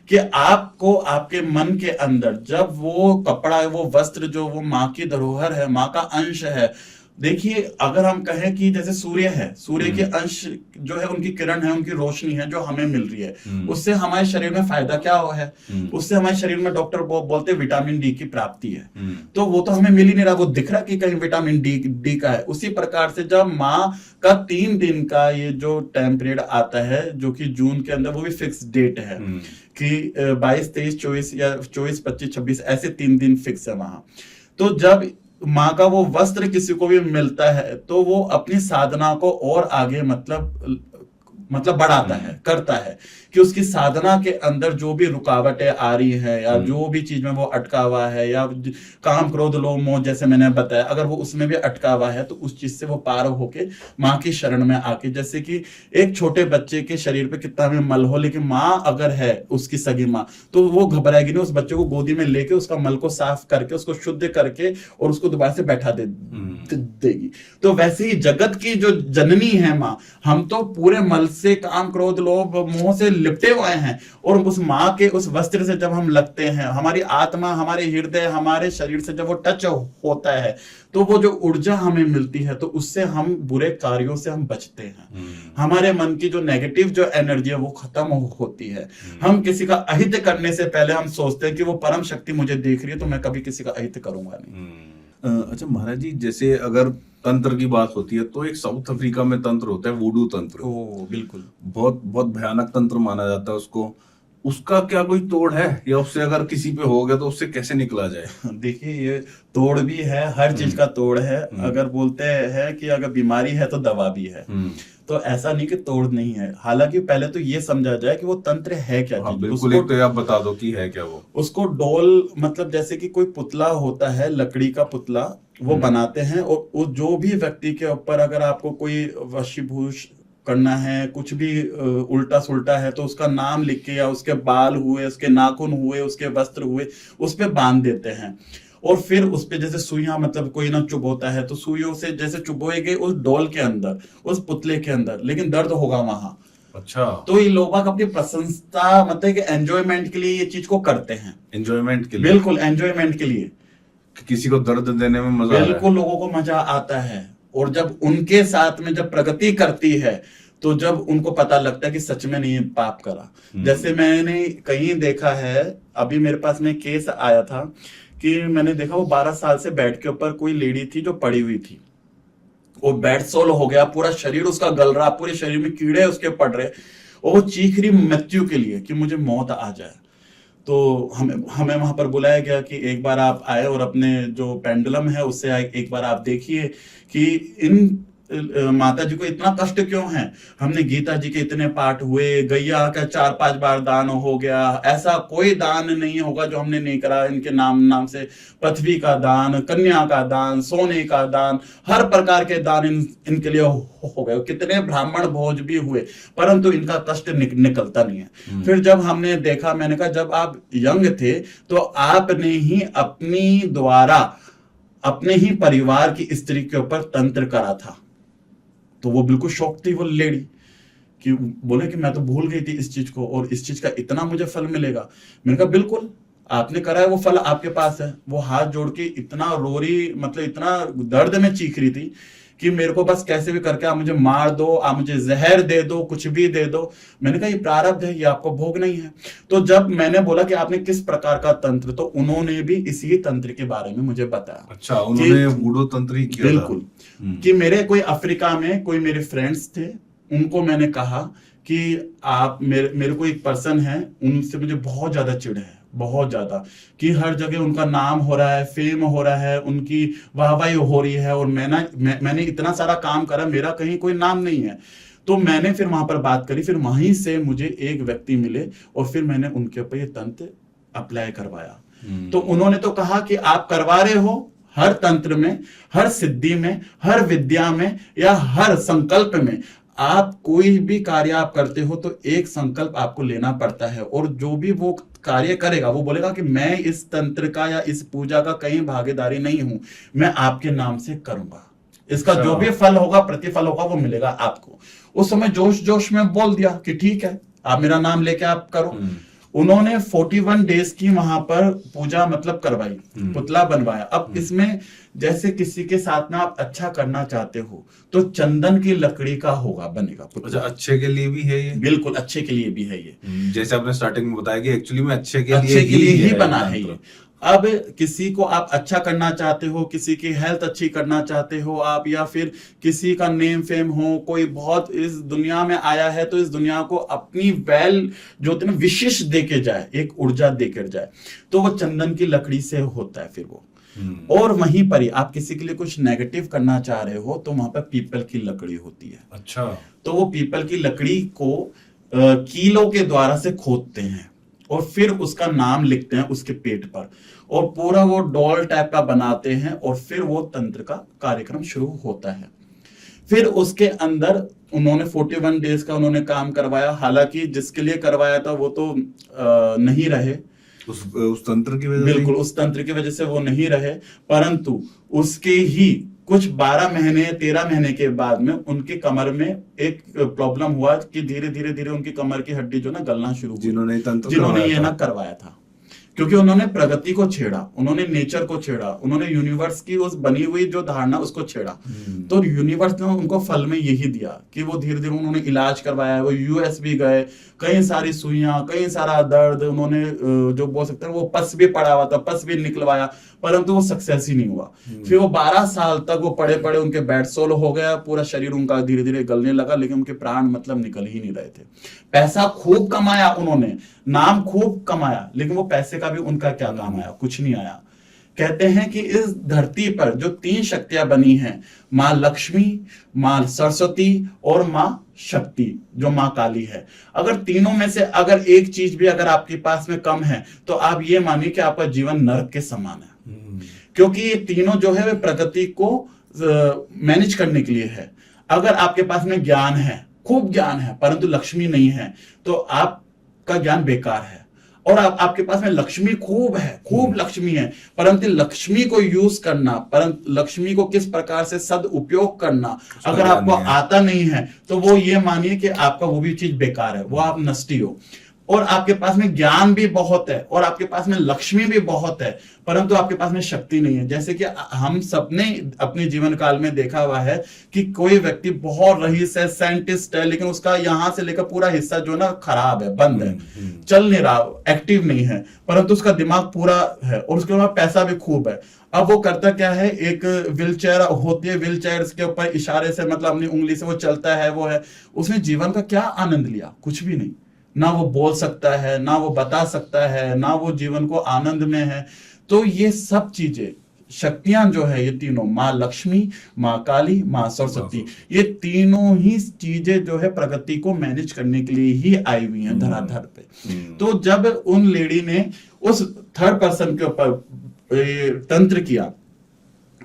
कि आपको आपके मन के अंदर जब वो कपड़ा है, वो वस्त्र जो वो माँ की धरोहर है, माँ का अंश है। देखिए, अगर हम कहें कि जैसे सूर्य है, सूर्य के अंश जो है, उनकी किरण है, उनकी रोशनी है जो हमें मिल रही है, उससे हमारे शरीर में फायदा क्या हो है? उससे हमारे शरीर में डॉक्टर बोलते हैं विटामिन डी की प्राप्ति है। तो वो तो हमें मिल ही नहीं रहा, वो दिख रहा कि कहीं विटामिन डी का है। उसी प्रकार से जब माँ का 3 दिन का ये जो टाइम पीरियड आता है, जो कि जून के अंदर, वो भी फिक्स डेट है कि 22, 23, 24 या 24, 25, 26 ऐसे 3 दिन फिक्स है वहां। तो जब माँ का वो वस्त्र किसी को भी मिलता है तो वो अपनी साधना को और आगे मतलब बढ़ाता है, करता है कि उसकी साधना के अंदर जो भी रुकावटें आ रही है, या जो भी चीज में वो अटका हुआ है, या काम क्रोध लोभ मोह जैसे मैंने बताया, अगर वो उसमें भी अटका हुआ है तो उस चीज से वो पार होके माँ की शरण में आके, जैसे कि एक छोटे बच्चे के शरीर पे कितना भी मल हो, लेकिन माँ अगर है उसकी सगी माँ, तो वो घबराएगी नहीं, उस बच्चे को गोदी में लेके उसका मल को साफ करके, उसको शुद्ध करके और उसको दोबारा से बैठा देगी। तो वैसे ही जगत की जो जननी है माँ, हम तो पूरे मल से, काम क्रोध लोभ मोह से लिपटे हुए हैं, और उस माँ के उस वस्त्र से जब हम लगते हैं, हमारी आत्मा, हमारे हृदय, हमारे शरीर से जब वो टच होता है, तो वो जो ऊर्जा हमें मिलती है, तो उससे हम बुरे कार्यों से हम बचते हैं। हमारे मन की जो नेगेटिव जो एनर्जी है वो खत्म होती है। हम किसी का अहित करने से पहले हम सोचते हैं कि वो परम शक्ति मुझे देख रही है, तो मैं कभी किसी का अहित करूंगा नहीं। अच्छा महाराज जी, जैसे अगर तंत्र की बात होती है तो एक साउथ अफ्रीका में तंत्र होता है, वुडू तंत्र। ओ बिल्कुल, बहुत बहुत भयानक तंत्र माना जाता है उसको। उसका क्या कोई तोड़ है, या उससे अगर किसी पे हो गया तो उससे कैसे निकला जाए? देखिए, ये तोड़ भी है, हर चीज का तोड़ है। अगर बोलते हैं कि अगर बीमारी है तो दवा भी है, तो ऐसा नहीं कि तोड़ नहीं है। हालांकि पहले तो ये समझा जाए कि वो तंत्र है क्या चीज। बिल्कुल, एक तो आप बता दो कि है क्या वो। उसको डोल, मतलब जैसे कि कोई पुतला होता है, लकड़ी का पुतला वो बनाते हैं, और जो भी व्यक्ति के ऊपर अगर आपको कोई वशीभूष करना है, कुछ भी उल्टा सुल्टा है, तो उसका नाम लिख के, या उसके बाल हुए, उसके नाखून हुए, उसके वस्त्र हुए, उस पे बांध देते हैं। और फिर उस पे जैसे सुइयां, मतलब कोई ना चुभ होता है तो सुइयों से जैसे चुभोएंगे उस डोल के अंदर, उस पुतले के अंदर, लेकिन दर्द होगा वहां। अच्छा, तो ये लोग अपनी प्रशंसा, मतलब कि एंजॉयमेंट के लिए ये चीज को करते हैं। एंजॉयमेंट के लिए? बिल्कुल, एंजॉयमेंट के लिए। किसी को दर्द देने में मजा आता है। बिल्कुल, लोगों को मजा आता है। और जब उनके साथ में जब प्रगति करती है, तो जब उनको पता लगता है कि सच में नहीं पाप करा। जैसे मैंने कहीं देखा है, अभी मेरे पास में केस आया था कि मैंने देखा वो 12 साल से बेड के ऊपर कोई लेडी थी जो पड़ी हुई थी, वो बेड सोल हो गया, पूरा शरीर उसका गल रहा, पूरे शरीर में कीड़े उसके पड़ रहे, और वो चीख रही मृत्यु के लिए कि मुझे मौत आ जाए। तो हमें वहां पर बुलाया गया कि एक बार आप आए और अपने जो पेंडुलम है उससे एक बार आप देखिए कि इन माता जी को इतना कष्ट क्यों है। हमने गीता जी के इतने पाठ हुए, गैया का 4-5 बार दान हो गया, ऐसा कोई दान नहीं होगा जो हमने नहीं करा इनके नाम से। पृथ्वी का दान, कन्या का दान, सोने का दान, हर प्रकार के दान इनके लिए हो गए। कितने ब्राह्मण भोज भी हुए, परंतु इनका कष्ट निकलता नहीं है। फिर जब हमने देखा, मैंने कहा जब आप यंग थे तो आपने ही अपनी द्वारा अपने ही परिवार की स्त्री के ऊपर तंत्र करा था। तो वो बिल्कुल शौक थी वो लेडी, कि बोले कि मैं तो भूल गई थी इस चीज को, और इस चीज का इतना मुझे फल मिलेगा। मैंने कहा बिल्कुल आपने करा है, वो फल आपके पास है। वो हाथ जोड़ के इतना रो रही, मतलब इतना दर्द में चीख रही थी कि मेरे को बस कैसे भी करके आप मुझे मार दो, आप मुझे जहर दे दो, कुछ भी दे दो। मैंने कहा ये प्रारब्ध है, ये आपको भोग नहीं है। तो जब मैंने बोला कि आपने किस प्रकार का तंत्र, तो उन्होंने भी इसी तंत्र के बारे में मुझे बताया। अच्छा, उन्होंने वूडू तंत्र ही किया था। बिल्कुल, कि मेरे कोई अफ्रीका में कोई मेरे फ्रेंड्स थे, उनको मैंने कहा कि आप मेरे को एक पर्सन है, उनसे मुझे बहुत ज्यादा चिढ़ है, बहुत ज्यादा, कि हर जगह उनका नाम हो रहा है, फेम हो रहा है, उनकी वाहवाही हो रही है, और मैंने इतना सारा काम करा, मेरा कहीं कोई नाम नहीं है। तो मैंने फिर वहां पर बात करी, फिर वहीं से मुझे एक व्यक्ति मिले, और फिर मैंने उनके ऊपर ये तंत्र अप्लाई करवाया। तो उन्होंने तो कहा कि आप करवा रहे हो, हर तंत्र में, हर सिद्धि में, हर विद्या में, या हर संकल्प में, आप कोई भी कार्य आप करते हो तो एक संकल्प आपको लेना पड़ता है, और जो भी वो कार्य करेगा वो बोलेगा कि मैं इस तंत्र का या इस पूजा का कहीं भागीदारी नहीं हूं, मैं आपके नाम से करूंगा, इसका जो भी फल होगा, प्रतिफल होगा, वो मिलेगा आपको। उस समय जोश जोश में बोल दिया कि ठीक है, आप मेरा नाम लेके आप करो। उन्होंने 41 डेज की वहां पर पूजा मतलब करवाई, पुतला बनवाया। अब इसमें जैसे किसी के साथ में आप अच्छा करना चाहते हो तो चंदन की लकड़ी का होगा, बनेगा पुतला। अच्छा, अच्छे के लिए भी है ये? बिल्कुल अच्छे के लिए भी है ये। जैसे आपने स्टार्टिंग में बताया कि एक्चुअली में अच्छे के लिए ही बना है ये। अब किसी को आप अच्छा करना चाहते हो, किसी की हेल्थ अच्छी करना चाहते हो आप, या फिर किसी का नेम फेम हो, कोई बहुत इस दुनिया में आया है तो इस दुनिया को अपनी जो होती है ना विशिष्ट देके जाए, एक ऊर्जा देकर जाए, तो वो चंदन की लकड़ी से होता है फिर वो। और वहीं पर ही आप किसी के लिए कुछ नेगेटिव करना चाह रहे हो तो वहां पर पीपल की लकड़ी होती है। अच्छा, तो वो पीपल की लकड़ी को कीलों के द्वारा से खोदते हैं, और फिर उसका नाम लिखते हैं उसके पेट पर, और पूरा वो डॉल टाइप का बनाते हैं, और फिर वो तंत्र का कार्यक्रम शुरू होता है। फिर उसके अंदर उन्होंने 41 डेज का उन्होंने काम करवाया। हालांकि जिसके लिए करवाया था वो तो नहीं रहे उस तंत्र की वजह से। बिल्कुल, उस तंत्र की वजह से वो नहीं रहे, परंतु उसके ही कुछ 12 महीने 13 महीने के बाद में उनकी कमर में एक प्रॉब्लम हुआ कि धीरे धीरे धीरे उनकी कमर की हड्डी जो ना गलना शुरू हुई। जिन्होंने ये ना करवाया था, क्योंकि उन्होंने प्रगति को छेड़ा, उन्होंने नेचर को छेड़ा, उन्होंने यूनिवर्स की उस बनी हुई जो धारणा उसको छेड़ा। तो यूनिवर्स ने उनको फल में यही दिया कि वो धीरे धीरे उन्होंने इलाज करवाया, वो यूएस भी गए, कई सारी सुइयां, कई सारा दर्द, उन्होंने जो बोल सकते हैं वो पस भी पड़ा हुआ था, पस भी निकलवाया, परंतु वो सक्सेस ही नहीं हुआ। फिर वो 12 साल तक वो पड़े पड़े उनके बेड सोल हो गया, पूरा शरीर उनका धीरे धीरे गलने लगा, लेकिन उनके प्राण मतलब निकल ही नहीं रहे थे। पैसा खूब कमाया उन्होंने, नाम खूब कमाया, लेकिन वो पैसे का भी उनका क्या काम आया? कुछ नहीं आया। कहते हैं कि इस धरती पर जो 3 शक्तियां बनी हैं, माँ लक्ष्मी, माँ सरस्वती और माँ शक्ति जो माँ काली है, अगर तीनों में से अगर एक चीज भी अगर आपके पास में कम है तो आप ये मानिए कि आपका जीवन नरक के समान है। क्योंकि ये तीनों जो है वे प्रगति को मैनेज करने के लिए है। अगर आपके पास में ज्ञान है, खूब ज्ञान है, परंतु लक्ष्मी नहीं है, तो आपका ज्ञान बेकार है। और आपके पास में लक्ष्मी खूब है, खूब लक्ष्मी है, परंतु लक्ष्मी को यूज करना, परंतु लक्ष्मी को किस प्रकार से सदुपयोग करना अगर आपको आता नहीं है, तो वो ये मानिए कि आपका वो भी चीज बेकार है, वो आप नष्टी हो। और आपके पास में ज्ञान भी बहुत है, और आपके पास में लक्ष्मी भी बहुत है, परंतु आपके पास में शक्ति नहीं है। जैसे कि हम सबने अपने जीवन काल में देखा हुआ है कि कोई व्यक्ति बहुत रईस है, साइंटिस्ट है, लेकिन उसका यहां से लेकर पूरा हिस्सा जो ना खराब है, बंद है, चल नहीं रहा, एक्टिव नहीं है, परंतु उसका दिमाग पूरा है, और उसके बाद पैसा भी खूब है। अब वो करता क्या है, एक व्हील चेयर होती है, व्हील चेयर के ऊपर इशारे से मतलब अपनी उंगली से वो चलता है, वो है। उसने जीवन का क्या आनंद लिया? कुछ भी नहीं। ना वो बोल सकता है, ना वो बता सकता है, ना वो जीवन को आनंद में है। तो ये सब चीजें, शक्तियां जो है, ये तीनों, माँ लक्ष्मी, माँ काली, माँ सरस्वती, ये तीनों ही चीजें जो है प्रगति को मैनेज करने के लिए ही आई हुई हैं धराधर पे। तो जब उन लेडी ने उस थर्ड पर्सन के ऊपर तंत्र किया,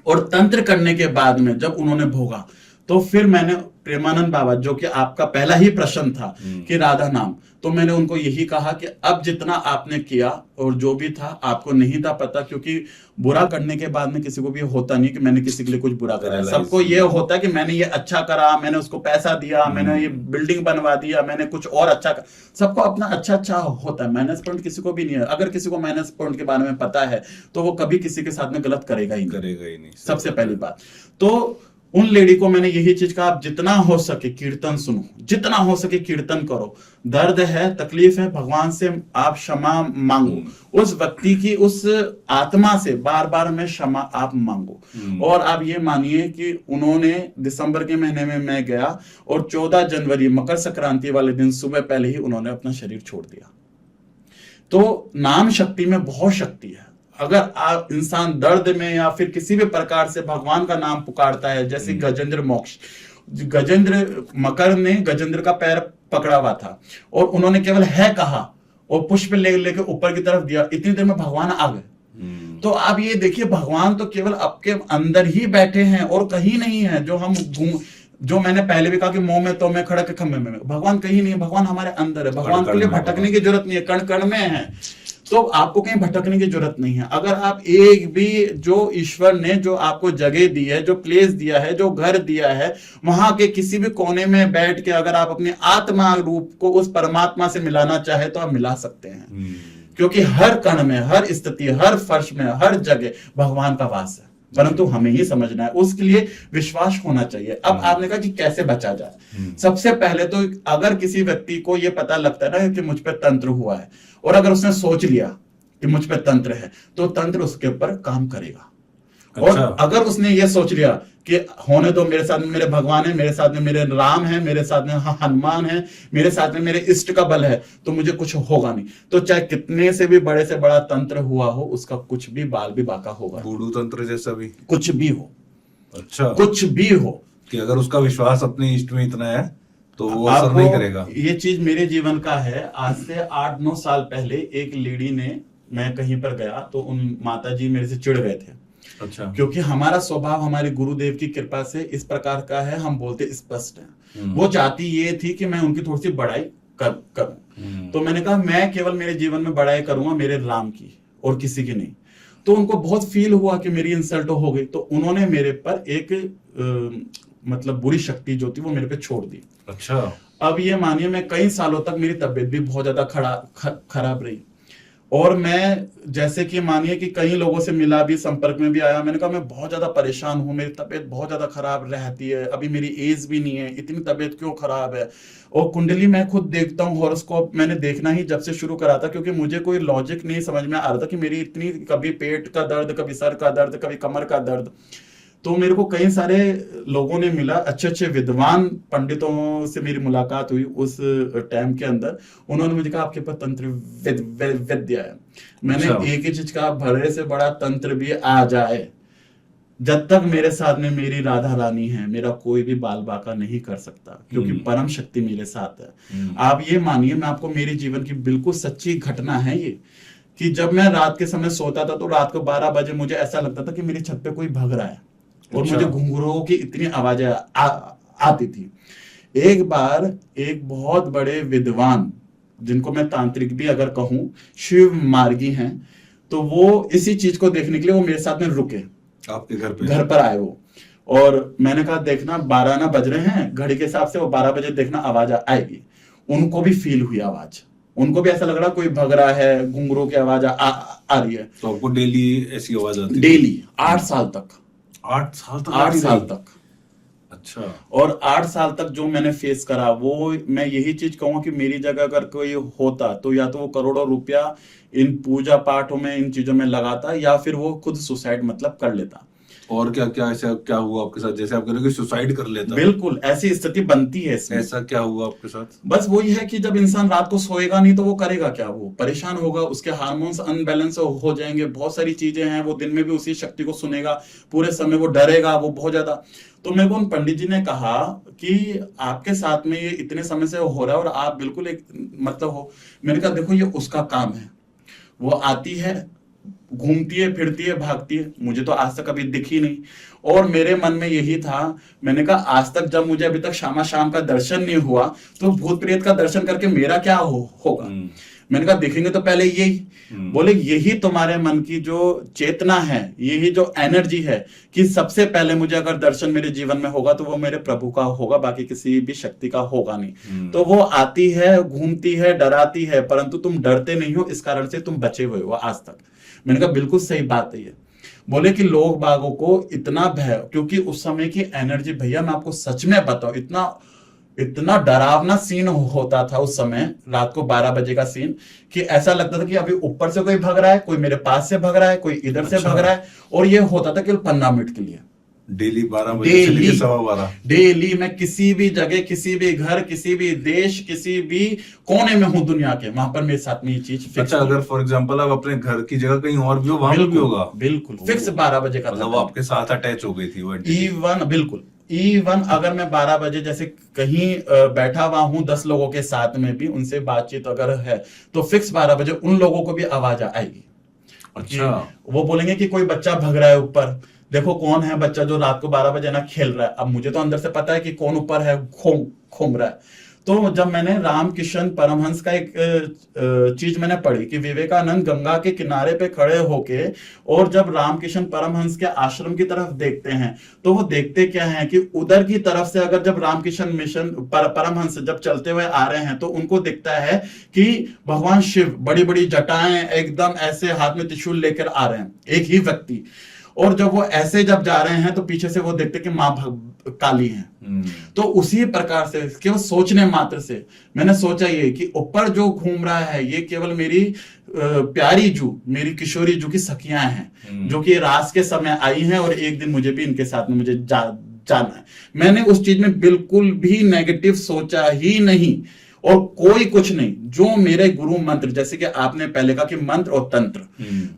और तंत्र करने के बाद में जब उन्होंने भोगा, तो फिर मैंने प्रेमानंद बाबा, जो कि आपका पहला ही प्रश्न था कि राधा नाम, तो मैंने उनको यही कहा कि अब जितना आपने किया और जो भी था आपको नहीं था पता, क्योंकि बुरा करने के बाद में किसी को भी होता नहीं कि मैंने किसी के लिए कुछ बुरा करा है। सबको ये होता है कि मैंने ये अच्छा करा, मैंने उसको पैसा दिया, मैंने ये बिल्डिंग बनवा दिया, मैंने कुछ और अच्छा करा। सबको अपना अच्छा होता है, माइनस पॉइंट किसी को भी नहीं है। अगर किसी को माइनस पॉइंट के बारे में पता है तो वो कभी किसी के साथ में गलत करेगा ही नहीं। सबसे पहली बात तो उन लेडी को मैंने यही चीज कहा, आप जितना हो सके कीर्तन सुनो, जितना हो सके कीर्तन करो। दर्द है, तकलीफ है, भगवान से आप क्षमा मांगो, उस व्यक्ति की, उस आत्मा से बार बार में क्षमा आप मांगो। और आप ये मानिए कि उन्होंने दिसंबर के महीने में मैं गया और 14 जनवरी मकर संक्रांति वाले दिन सुबह पहले ही उन्होंने अपना शरीर छोड़ दिया। तो नाम शक्ति में बहुत शक्ति है। अगर आप इंसान दर्द में या फिर किसी भी प्रकार से भगवान का नाम पुकारता है, जैसे गजेंद्र मोक्ष, गजेंद्र मकर ने गजेंद्र का पैर पकड़ा हुआ था और उन्होंने केवल है कहा और पुष्प लेके ऊपर की तरफ दिया, इतनी देर में भगवान आ गए। तो आप ये देखिए, भगवान तो केवल आपके अंदर ही बैठे हैं और कहीं नहीं है। जो मैंने पहले भी कहा कि मोह में तो मैं खड़ा के खम्भे में, भगवान कहीं नहीं है, भगवान हमारे अंदर है। भगवान के लिए भटकने की जरूरत नहीं है, कण कण में है। तो आपको कहीं भटकने की जरूरत नहीं है। अगर आप एक भी, जो ईश्वर ने जो आपको जगह दी है, जो प्लेस दिया है, जो घर दिया है, वहां के किसी भी कोने में बैठ के अगर आप अपने आत्मा रूप को उस परमात्मा से मिलाना चाहे तो आप मिला सकते हैं। क्योंकि हर कण में, हर स्थिति, हर फर्श में, हर जगह भगवान का वास है, परंतु हमें ही समझना है, उसके लिए विश्वास होना चाहिए। अब आपने कहा कि कैसे बचा जाए। सबसे पहले तो अगर किसी व्यक्ति को यह पता लगता है ना कि मुझ पर तंत्र हुआ है, और अगर उसने सोच लिया कि मुझ पर तंत्र है, तो तंत्र उसके ऊपर काम करेगा। और अगर उसने ये सोच लिया कि होने दो, मेरे साथ में मेरे भगवान है, मेरे साथ में मेरे राम है, मेरे साथ में हनुमान है, मेरे साथ में मेरे इष्ट का बल है, तो मुझे कुछ होगा नहीं। तो चाहे कितने से भी बड़े से बड़ा तंत्र हुआ हो, उसका कुछ भी बाल भी बाका होगा। बूढ़ू तंत्र जैसा भी कुछ भी हो, अच्छा कुछ भी हो, कि अगर उसका विश्वास अपने इष्ट में इतना है तो वो असर नहीं करेगा। ये चीज मेरे जीवन का है। आज से 8-9 साल पहले एक लेडी ने, मैं कहीं पर गया तो उन माताजी मेरे से चिढ़ गए थे। अच्छा। क्योंकि हमारा स्वभाव हमारे गुरुदेव की कृपा से इस प्रकार का है, हम बोलते स्पष्ट हैं। वो चाहती ये थी कि मैं उनकी थोड़ी सी बड़ाई करूं। तो मैंने कहा मैं केवल मेरे जीवन में बड़ाई करूंगा मेरे राम की और किसी की नहीं। तो उनको बहुत फील हुआ कि मेरी इंसल्ट हो गई, तो उन्होंने मेरे पर एक मतलब बुरी शक्ति जो थी वो मेरे पे छोड़ दी। अच्छा। अब ये मानिए मैं कई सालों तक मेरी तबीयत भी बहुत ज्यादा खराब रही, और मैं जैसे कि मानिए कि कई लोगों से मिला भी, संपर्क में भी आया, मैंने कहा मैं बहुत ज्यादा परेशान हूँ, मेरी तबीयत बहुत ज्यादा खराब रहती है, अभी मेरी एज भी नहीं है, इतनी तबीयत क्यों खराब है। और कुंडली मैं खुद देखता हूँ, हॉरोस्कोप मैंने देखना ही जब से शुरू करा था, क्योंकि मुझे कोई लॉजिक नहीं समझ में आ रहा था कि मेरी इतनी, कभी पेट का दर्द, कभी सर का दर्द, कभी कमर का दर्द। तो मेरे को कई सारे लोगों ने मिला, अच्छे अच्छे विद्वान पंडितों से मेरी मुलाकात हुई उस टाइम के अंदर। उन्होंने मुझे कहा आपके पास तंत्र विद्या है। मैंने एक ही चीज कहा, बड़े से बड़ा तंत्र भी आ जाए, जब तक मेरे साथ में मेरी राधा रानी है, मेरा कोई भी बाल बाका नहीं कर सकता, क्योंकि परम शक्ति मेरे साथ है। आप ये मानिए, मैं आपको मेरे जीवन की बिल्कुल सच्ची घटना है ये, कि जब मैं रात के समय सोता था तो रात को 12 बजे मुझे ऐसा लगता था कि मेरी छत पे कोई भग रहा है, और मुझे घुंघरूओं की इतनी आवाजें आती थी। एक बार एक बहुत बड़े विद्वान, जिनको मैं तांत्रिक भी अगर कहूं, शिव मार्गी हैं, तो वो इसी चीज को देखने के लिए वो मेरे साथ में रुके, आपके घर पर आए वो। और मैंने कहा देखना 12 ना बज रहे हैं घड़ी के हिसाब से, वो 12 बजे देखना आवाज आएगी। उनको भी फील हुई आवाज, उनको भी ऐसा लग रहा कोई भग रहा है, घुंघरू की आवाज आ रही है। तो आपको डेली ऐसी आवाज आती? डेली 8 साल तक। 8 साल तक? 8 साल तक। अच्छा। और 8 साल तक जो मैंने फेस करा, वो मैं यही चीज कहूंगा कि मेरी जगह अगर कोई होता तो या तो वो करोड़ों रुपया इन पूजा पाठों में, इन चीजों में लगाता, या फिर वो खुद सुसाइड मतलब कर लेता। और क्या क्या ऐसा क्या हुआ आपके साथ, जैसे आप कह रहे हो कि सुसाइड कर लेता? बिल्कुल ऐसी स्थिति बनती है इसमें। ऐसा क्या हुआ आपके साथ? बस वही है कि जब इंसान रात को सोएगा नहीं तो वो करेगा क्या, वो परेशान होगा, उसके हार्मोन्स अनबैलेंस हो जाएंगे, बहुत सारी चीजें हैं। वो दिन में भी उसी शक्ति को सुनेगा, पूरे समय वो डरेगा, वो बहुत ज्यादा। तो मेरे को उन पंडित जी ने कहा कि आपके साथ में ये इतने समय से हो रहा है और आप बिल्कुल एक मतलब हो। मैंने कहा देखो ये उसका काम है, वो आती है, घूमती है, फिरती है, भागती है, मुझे तो आज तक कभी दिखी नहीं। और मेरे मन में यही था, मैंने कहा आज तक जब मुझे अभी तक शामा शाम का दर्शन नहीं हुआ तो भूत प्रेत का दर्शन करके मेरा क्या होगा। मैंने कहा देखेंगे तो पहले यही। बोले यही तुम्हारे मन की जो चेतना है, यही जो एनर्जी है कि सबसे पहले मुझे अगर दर्शन मेरे जीवन में होगा तो वो मेरे प्रभु का होगा, बाकी किसी भी शक्ति का होगा नहीं। तो वो आती है, घूमती है, डराती है, परंतु तुम डरते नहीं हो, इस कारण से तुम बचे हुए हो आज तक। मैंने कहा बिल्कुल सही बात है ये। बोले कि लोग बागों को इतना भय, क्योंकि उस समय की एनर्जी, भैया मैं आपको सच में बताऊं, इतना डरावना सीन होता था उस समय, रात को 12 बजे का सीन, कि ऐसा लगता था कि अभी ऊपर से कोई भग रहा है, कोई मेरे पास से भग रहा है, कोई इधर से भग रहा है। और ये होता था केवल 15 मिनट के लिए, डेली 12 बजे से लेकर 12:15। डेली मैं किसी भी जगह, किसी भी घर, किसी भी देश, किसी भी कोने में हूं दुनिया के, वहां पर मेरे साथ में ये चीज फिक्स। अच्छा, अगर फॉर एग्जांपल आप अपने घर की जगह कहीं और भी हो, वहां भी होगा? बिल्कुल फिक्स 12 बजे का, मतलब वो आपके साथ अटैच हो गई थी वो बिल्कुल इवन अगर मैं 12 बजे जैसे कहीं बैठा हुआ हूं 10 लोगों के साथ में भी, उनसे बातचीत अगर है तो फिक्स 12 बजे उन लोगों को भी आवाज आएगी। अच्छा। वो बोलेंगे कि कोई बच्चा भग रहा है ऊपर, देखो कौन है बच्चा जो रात को 12 बजे ना खेल रहा है। अब मुझे तो अंदर से पता है कि कौन ऊपर है, घूम रहा है। तो जब मैंने रामकृष्ण परमहंस का एक चीज मैंने पढ़ी कि विवेकानंद गंगा के किनारे पे खड़े होके, और जब रामकृष्ण परमहंस के आश्रम की तरफ देखते हैं तो वो देखते क्या है कि उधर की तरफ से अगर जब रामकृष्ण मिशन परमहंस जब चलते हुए आ रहे हैं तो उनको दिखता है कि भगवान शिव बड़ी बड़ी जटाएं एकदम ऐसे हाथ में त्रिशूल लेकर आ रहे हैं, एक ही व्यक्ति। और जब वो ऐसे जब जा रहे हैं तो पीछे से वो देखते कि मां काली है। तो उसी प्रकार से केवल सोचने मात्र से मैंने सोचा ये कि ऊपर जो घूम रहा है ये केवल मेरी प्यारी जू, मेरी किशोरी जू की सखियां हैं, जो कि रास के समय आई हैं और एक दिन मुझे भी इनके साथ में मुझे जाना है। मैंने उस चीज में बिल्कुल भी नेगेटिव सोचा ही नहीं, और कोई कुछ नहीं। जो मेरे गुरु मंत्र, जैसे कि आपने पहले कहा कि मंत्र और तंत्र,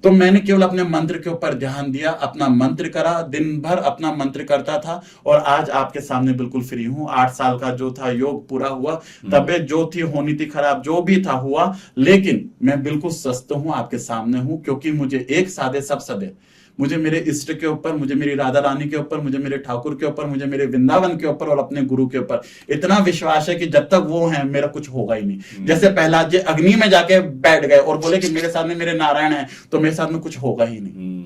तो मैंने केवल अपने मंत्र के ऊपर ध्यान दिया, अपना मंत्र करा, दिन भर अपना मंत्र करता था। और आज आपके सामने बिल्कुल फ्री हूं। 8 साल का जो था योग पूरा हुआ, तबीयत जो थी होनी थी खराब, जो भी था हुआ, लेकिन मैं बिल्कुल स्वस्थ हूं, आपके सामने हूं। क्योंकि मुझे एक साधे सब सदे, मुझे मेरे इष्ट के ऊपर, मुझे मेरी राधा रानी के ऊपर, मुझे मेरे ठाकुर के ऊपर, मुझे मेरे वृंदावन के ऊपर और अपने गुरु के ऊपर इतना विश्वास है कि जब तक वो है मेरा कुछ होगा ही नहीं। जैसे प्रहलाद जी अग्नि में जाके बैठ गए और बोले कि मेरे साथ में मेरे नारायण है तो मेरे साथ में कुछ होगा ही नहीं,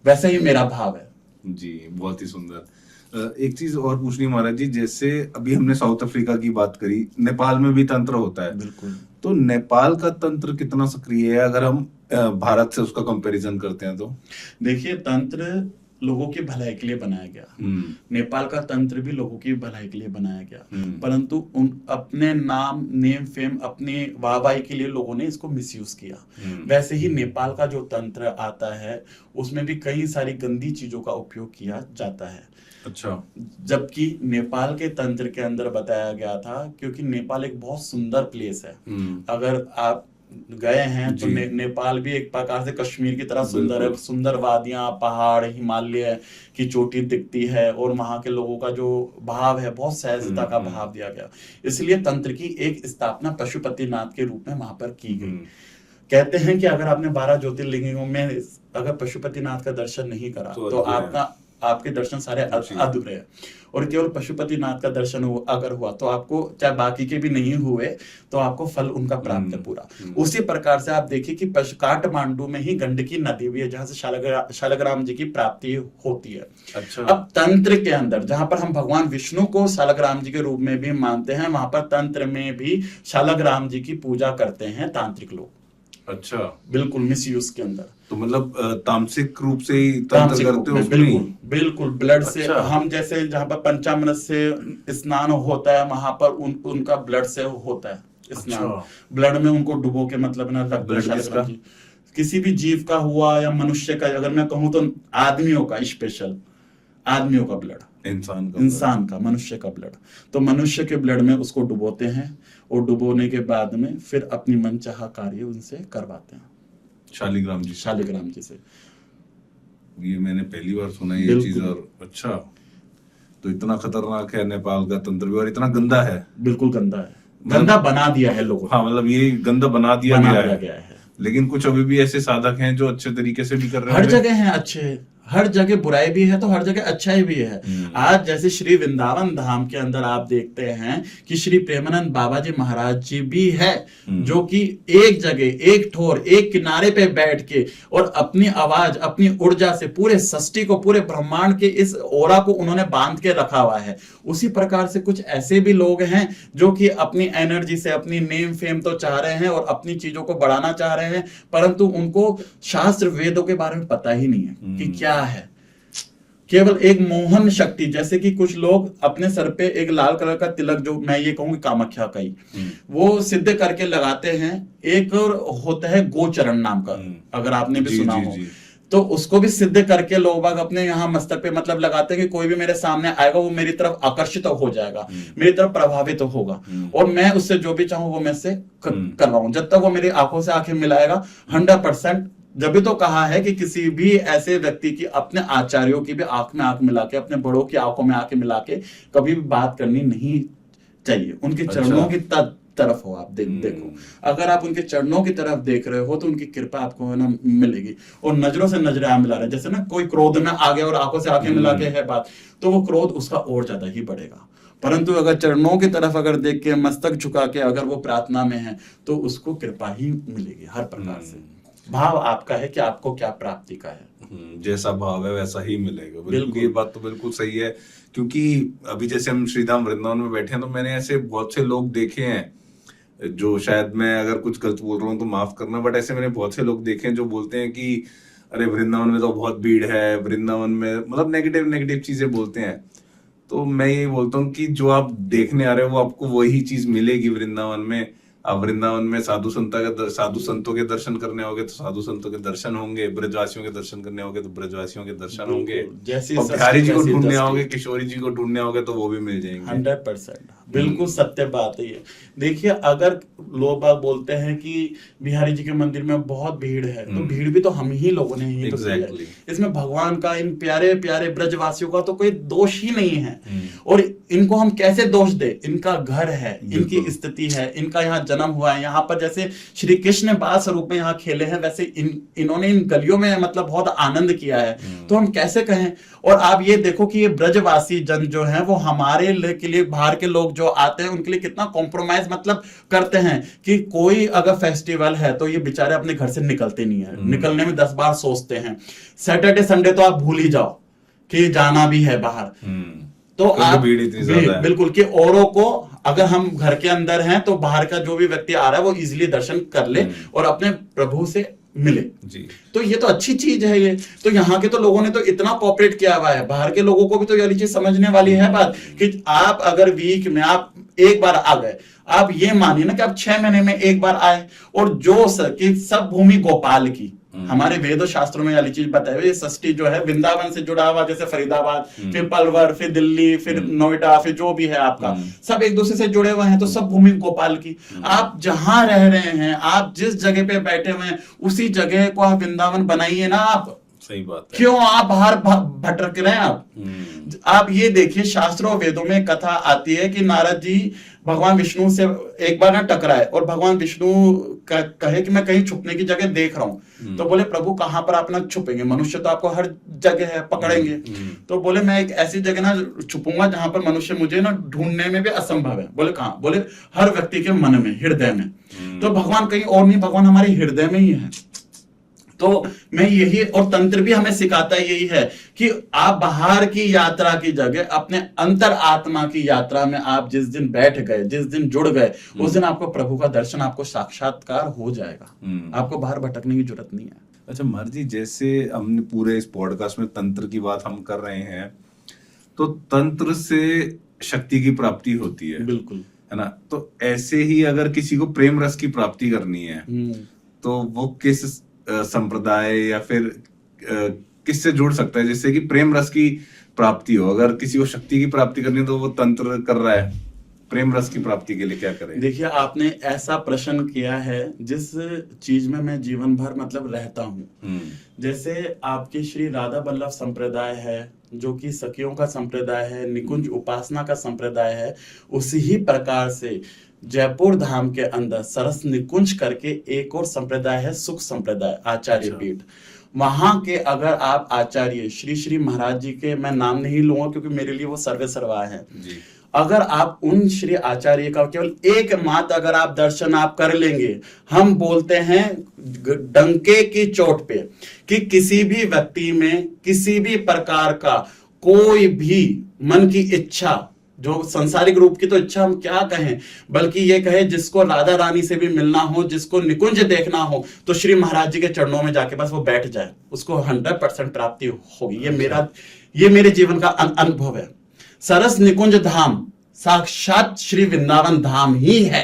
वैसे ही मेरा भाव है जी। बहुत ही सुंदर। एक चीज और पूछनी महाराज जी, जैसे अभी हमने साउथ अफ्रीका की बात करी, नेपाल में भी तंत्र होता है। बिल्कुल। तो नेपाल का तंत्र कितना सक्रिय है अगर हम भारत से उसका कंपैरिजन करते हैं? तो देखिए, तंत्र लोगों की भलाई के लिए बनाया गया, नेपाल का तंत्र भी लोगों की भलाई के लिए बनाया गया, परंतु उन अपने नाम, नेम, फेम, अपनी वाहवाही के लिए लोगों ने इसको मिसयूज किया। वैसे ही नेपाल का जो तंत्र आता है उसमें भी कई सारी गंदी चीजों का उपयोग किया जाता है। अच्छा। जबकि नेपाल के तंत्र के अंदर बताया गया था, क्योंकि नेपाल एक बहुत सुंदर प्लेस है। अगर आप गए हैं तो नेपाल भी एक प्रकार से कश्मीर की तरह सुंदर है। सुंदर वादियां, पहाड़, हिमालय की चोटी दिखती है, और वहां के लोगों का जो भाव है बहुत सहजता का भाव दिया गया। इसलिए तंत्र की एक स्थापना पशुपतिनाथ के रूप में वहां पर की गई। कहते हैं कि अगर आपने 12 ज्योतिर्लिंगों में अगर पशुपतिनाथ का दर्शन नहीं करा तो आपके दर्शन सारे अधूरे हैं। और केवल पशुपतिनाथ का दर्शन अगर हुआ तो आपको, चाहे बाकी के भी नहीं हुए, तो आपको फल उनका प्राप्त है पूरा। उसी प्रकार से आप देखिए कि काठमांडू में ही गंडकी नदी भी है, जहां से शालग्राम जी की प्राप्ति होती है। अच्छा। अब तंत्र के अंदर जहां पर हम भगवान विष्णु को शालग्राम जी के रूप में भी मानते हैं, वहां पर तंत्र में भी शालग्राम जी की पूजा करते हैं तांत्रिक लोग। अच्छा। बिल्कुल मिसयूज के अंदर। तो मतलब तामसिक रूप से ही तंत्र करते हो? बिल्कुल ब्लड से। अच्छा। हम जैसे जहाँ पर पंचामृत से स्नान होता है, वहां पर उनका ब्लड से होता है स्नान। अच्छा। ब्लड में उनको डुबो के मतलब ना रखते हैं। किसी भी जीव का हुआ या मनुष्य का, अगर मैं कहूँ तो आदमियों का, स्पेशल आदमियों का ब्लड, इंसान का, मनुष्य का ब्लड, तो मनुष्य के ब्लड में उसको डुबोते हैं, और डुबोने के बाद में फिर अपनी मनचाहा कार्य उनसे करवाते हैं शालिग्राम जी से। ये मैंने पहली बार सुना ये चीज। और अच्छा, तो इतना खतरनाक है नेपाल का तंत्र भी, और इतना गंदा है? बिल्कुल गंदा है, गंदा बना दिया है लोगों। हाँ, मतलब ये गंदा बना दिया गया है। लेकिन कुछ अभी भी ऐसे साधक हैं जो अच्छे तरीके से भी कर रहे हर हैं। जगह है अच्छे, हर जगह बुराई भी है तो हर जगह अच्छाई भी है। आज जैसे श्री वृंदावन धाम के अंदर आप देखते हैं कि श्री प्रेमानंद बाबा जी महाराज जी भी है, जो कि एक जगह एक ठोर एक किनारे पे बैठ के और अपनी आवाज अपनी ऊर्जा से पूरे सृष्टि को, पूरे ब्रह्मांड के इस ओरा को उन्होंने बांध के रखा हुआ है। उसी प्रकार से कुछ ऐसे भी लोग हैं जो कि अपनी एनर्जी से अपनी नेम फेम तो चाह रहे हैं और अपनी चीजों को बढ़ाना चाह रहे हैं, परंतु उनको शास्त्र वेदों के बारे में पता ही नहीं है कि क्या है। केवल एक मोहन शक्ति, जैसे कि कुछ लोग अपने सर पे एक लाल कलर का तिलक, जो मैं ये कहूंगी कामाख्या का ही, वो सिद्ध करके लगाते हैं। एक और होता है गोचरण नाम का, अगर आपने भी सुना हो, तो उसको भी सिद्ध करके लोग बाग अपने यहाँ मस्तक पे मतलब लगाते हैं कि कोई भी मेरे सामने आएगा वो मेरी तरफ आकर्षित हो जाएगा, मेरी तरफ प्रभावित होगा और मैं उससे जो भी चाहूं वो मैं से करवाऊं। जब तक वो मेरी आंखों से आंखें मिलाएगा 100%। जब भी तो कहा है कि किसी भी ऐसे व्यक्ति की अपने आचार्यों की भी आंख में आंख मिला के, अपने बड़ों की आंखों में आंखें मिला के कभी भी बात करनी नहीं चाहिए। उनके चरणों की तरफ हो आप देखो, अगर आप उनके चरणों की तरफ देख रहे हो तो उनकी कृपा आपको ना मिलेगी। और नजरों से नजरें आप मिला रहे, जैसे ना कोई क्रोध में आ गया और आंखों से आंखें मिला के है बात, तो वो क्रोध उसका और ज्यादा ही बढ़ेगा। परंतु अगर चरणों की तरफ अगर देख के मस्तक झुका के अगर वो प्रार्थना में है तो उसको कृपा ही मिलेगी हर प्रकार से। भाव आपका है कि आपको क्या प्राप्ति का है, जैसा भाव है वैसा ही मिलेगा। बिल्कुल, ये बात तो बिल्कुल सही है। क्योंकि अभी जैसे हम श्रीधाम वृंदावन में बैठे हैं तो मैंने ऐसे बहुत से लोग देखे हैं, जो शायद मैं अगर कुछ गलत बोल रहा हूँ तो माफ करना, बट ऐसे मैंने बहुत से लोग देखे हैं जो बोलते हैं कि अरे वृंदावन में तो बहुत भीड़ है, वृंदावन में मतलब नेगेटिव चीजें बोलते हैं। तो मैं यही बोलता हूँ कि जो आप देखने आ रहे हो वो आपको वही चीज मिलेगी वृंदावन में। आप वृंदावन में साधु संतों के दर्शन करने होंगे तो साधु संतों के दर्शन होंगे, ब्रजवासियों के दर्शन करने होंगे तो ब्रजवासियों के दर्शन होंगे, और बिहारी जी को ढूंढने आओगे, किशोरी जी को ढूंढने आओगे तो वो भी मिल जाएंगे। 100% बिल्कुल सत्य बात है ये। देखिए, अगर लोग बाग बोलते हैं कि बिहारी जी के मंदिर में बहुत भीड़ है, तो भीड़ भी तो हम ही लोगों ने ही तो की है। इसमें भगवान का, इन प्यारे प्यारे ब्रजवासियों का तो कोई दोष ही नहीं है। और इनको हम कैसे दोष दे, इनका घर है, इनकी स्थिति है, इनका यहाँ जन्म हुआ है। यहाँ पर जैसे श्री कृष्ण बाल स्वरूप में यहाँ खेले हैं, वैसे इन्होंने इन गलियों में मतलब बहुत आनंद किया है, तो हम कैसे कहें। और आप ये देखो कि ये ब्रजवासी जन जो है वो हमारे के लिए, बाहर के लोग जो आते हैं उनके लिए कितना कॉम्प्रोमाइज मतलब करते हैं कि कोई अगर फेस्टिवल है तो ये बेचारे अपने घर से निकलते नहीं है, निकलने में 10 बार सोचते हैं। सैटरडे संडे तो आप भूल ही जाओ कि जाना भी है बाहर। तो आप बिल्कुल कि औरों को, अगर हम घर के अंदर हैं तो बाहर का जो भी व्यक्ति आ रहा है वो इजीली दर्शन कर ले और अपने प्रभु से मिले जी। तो ये तो अच्छी चीज है ये। तो यहाँ के तो लोगों ने तो इतना कोऑपरेट किया हुआ है, बाहर के लोगों को भी तो ये चीज समझने वाली है बात कि आप अगर वीक में आप एक बार आ गए, आप ये मानिए ना कि आप 6 महीने में एक बार आए, और जो कि सब भूमि गोपाल की, हमारे वेद शास्त्रों में वाली चीज बताई हुई, सृष्टि जो है वृंदावन से जुड़ा हुआ, जैसे फरीदाबाद, फिर पलवर, फिर दिल्ली, फिर नोएडा, फिर जो भी है आपका, सब एक दूसरे से जुड़े हुए हैं। तो सब भूमि गोपाल की। आप जहां रह रहे हैं, आप जिस जगह पे बैठे हुए हैं, उसी जगह को आप वृंदावन बनाइए ना। आप सही बात है। क्यों आप बाहर भटक रहे हैं? आप ये देखिए, शास्त्रों वेदों में कथा आती है कि नारद जी भगवान विष्णु से एक बार ना टकराए और भगवान विष्णु कहे कि मैं कहीं छुपने की जगह देख रहा हूं। तो बोले प्रभु कहां पर आप ना छुपेंगे, मनुष्य तो आपको हर जगह है, पकड़ेंगे। तो बोले मैं एक ऐसी जगह ना छुपूंगा जहां पर मनुष्य मुझे ना ढूंढने में भी असंभव है। बोले कहां? बोले हर व्यक्ति के मन में, हृदय में। तो भगवान कहीं और नहीं, भगवान हमारे हृदय में ही है। तो मैं यही, और तंत्र भी हमें सिखाता यही है कि आप बाहर की यात्रा की जगह अपने अंतर आत्मा की यात्रा में आप जिस दिन बैठ गए, जिस दिन जुड़ गए, उस दिन आपको प्रभु का दर्शन, आपको साक्षात्कार हो जाएगा। आपको बाहर भटकने की जरूरत नहीं है। अच्छा महर्षि जी, जैसे हमने पूरे इस पॉडकास्ट में तंत्र की बात हम कर रहे हैं, तो तंत्र से शक्ति की प्राप्ति होती है, बिल्कुल, है ना। तो ऐसे ही अगर किसी को प्रेम रस की प्राप्ति करनी है तो वो किस संप्रदाय या फिर किससे जुड़ सकता है जिससे कि प्रेम रस की प्राप्ति हो? अगर किसी को शक्ति की प्राप्ति करनी है तो वो तंत्र कर रहा है, प्रेम रस की प्राप्ति के लिए क्या करें? देखिए, आपने ऐसा प्रश्न किया है जिस चीज में मैं जीवन भर मतलब रहता हूँ। जैसे आपकी श्री राधा वल्लभ संप्रदाय है, जो कि सखियों का संप्रदाय है, निकुंज उपासना का संप्रदाय है, उसी ही प्रकार से जयपुर धाम के अंदर सरस निकुंज करके एक और संप्रदाय है, सुख संप्रदाय, आचार्य पीठ। वहां के अगर आप आचार्य श्री श्री महाराज जी के, मैं नाम नहीं लूंगा क्योंकि मेरे लिए वो सर्वे सर्वा है, अगर आप उन श्री आचार्य का केवल एक मात्र अगर आप दर्शन आप कर लेंगे, हम बोलते हैं डंके की चोट पे कि किसी भी व्यक्ति में किसी भी प्रकार का कोई भी मन की इच्छा, जो संसारिक रूप की तो इच्छा हम क्या कहें, बल्कि ये कहे जिसको राधा रानी से भी मिलना हो, जिसको निकुंज देखना हो, तो श्री महाराज जी के चरणों में जाके बस वो बैठ जाए, उसको 100% प्राप्ति होगी। ये मेरे जीवन का अनुभव है। सरस निकुंज धाम साक्षात श्री वृंदावन धाम ही है,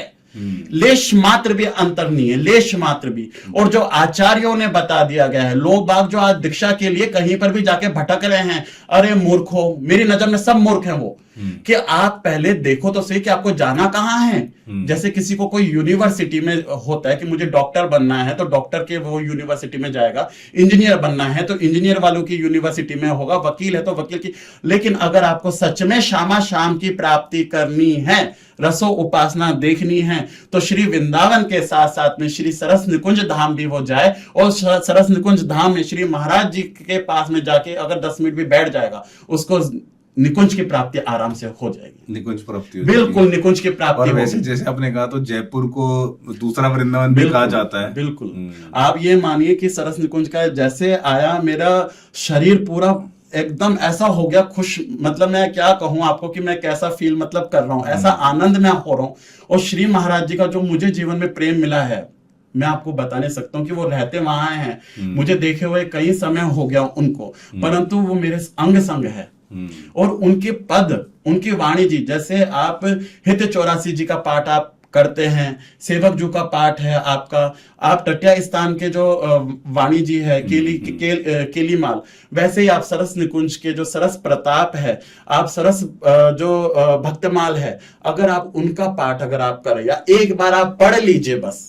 लेश मात्र भी अंतर नहीं है, लेश मात्र भी। और जो आचार्यों ने बता दिया गया है, लोग बाग जो आज दीक्षा के लिए कहीं पर भी जाके भटक रहे हैं, अरे मूर्खों, मेरी नजर में सब मूर्ख हैं वो, कि आप पहले देखो तो सही कि आपको जाना कहां है। जैसे किसी को कोई यूनिवर्सिटी में होता है कि मुझे डॉक्टर बनना है, तो डॉक्टर के वो यूनिवर्सिटी में जाएगा, इंजीनियर बनना है तो इंजीनियर वालों की यूनिवर्सिटी में होगा, वकील है तो वकील की। लेकिन अगर आपको सच में श्यामा शाम की प्राप्ति करनी है, रसो उपासना देखनी है, तो श्री वृंदावन के साथ साथ में श्री सरस निकुंज धाम भी हो जाए, और सरस निकुंज धाम में श्री महाराज जी के पास में जाके अगर 10 मिनट भी बैठ जाएगा, उसको निकुंज की प्राप्ति आराम से हो जाएगी। निकुंज प्राप्ति बिल्कुल निकुंज की प्राप्ति। और वैसे जैसे आपने कहा तो जयपुर को दूसरा वृंदावन भी कहा जाता है। बिल्कुल आप ये मानिए कि सरस निकुंज का जैसे आया, मेरा शरीर पूरा एकदम ऐसा हो गया खुश, मतलब मैं क्या कहूं आपको कि मैं कैसा फील मतलब कर रहा हूं, ऐसा आनंद में हो रहा हूं। और श्री महाराज जी का जो मुझे जीवन में प्रेम मिला है, मैं आपको बता नहीं सकता हूँ कि वो रहते वहां हैं, मुझे देखे हुए कई समय हो गया उनको, परंतु वो मेरे अंग संग है। और उनके पद, उनकी वाणी जी, जैसे आप हित 84 जी का पाठ आप करते हैं, सेवक जू का पाठ है आपका, आप टटिया स्थान के जो वाणी जी है केली माल, वैसे ही आप सरस निकुंज के जो सरस प्रताप है, आप सरस जो भक्तमाल है, अगर आप उनका पाठ अगर आप करें, या एक बार आप पढ़ लीजिए, बस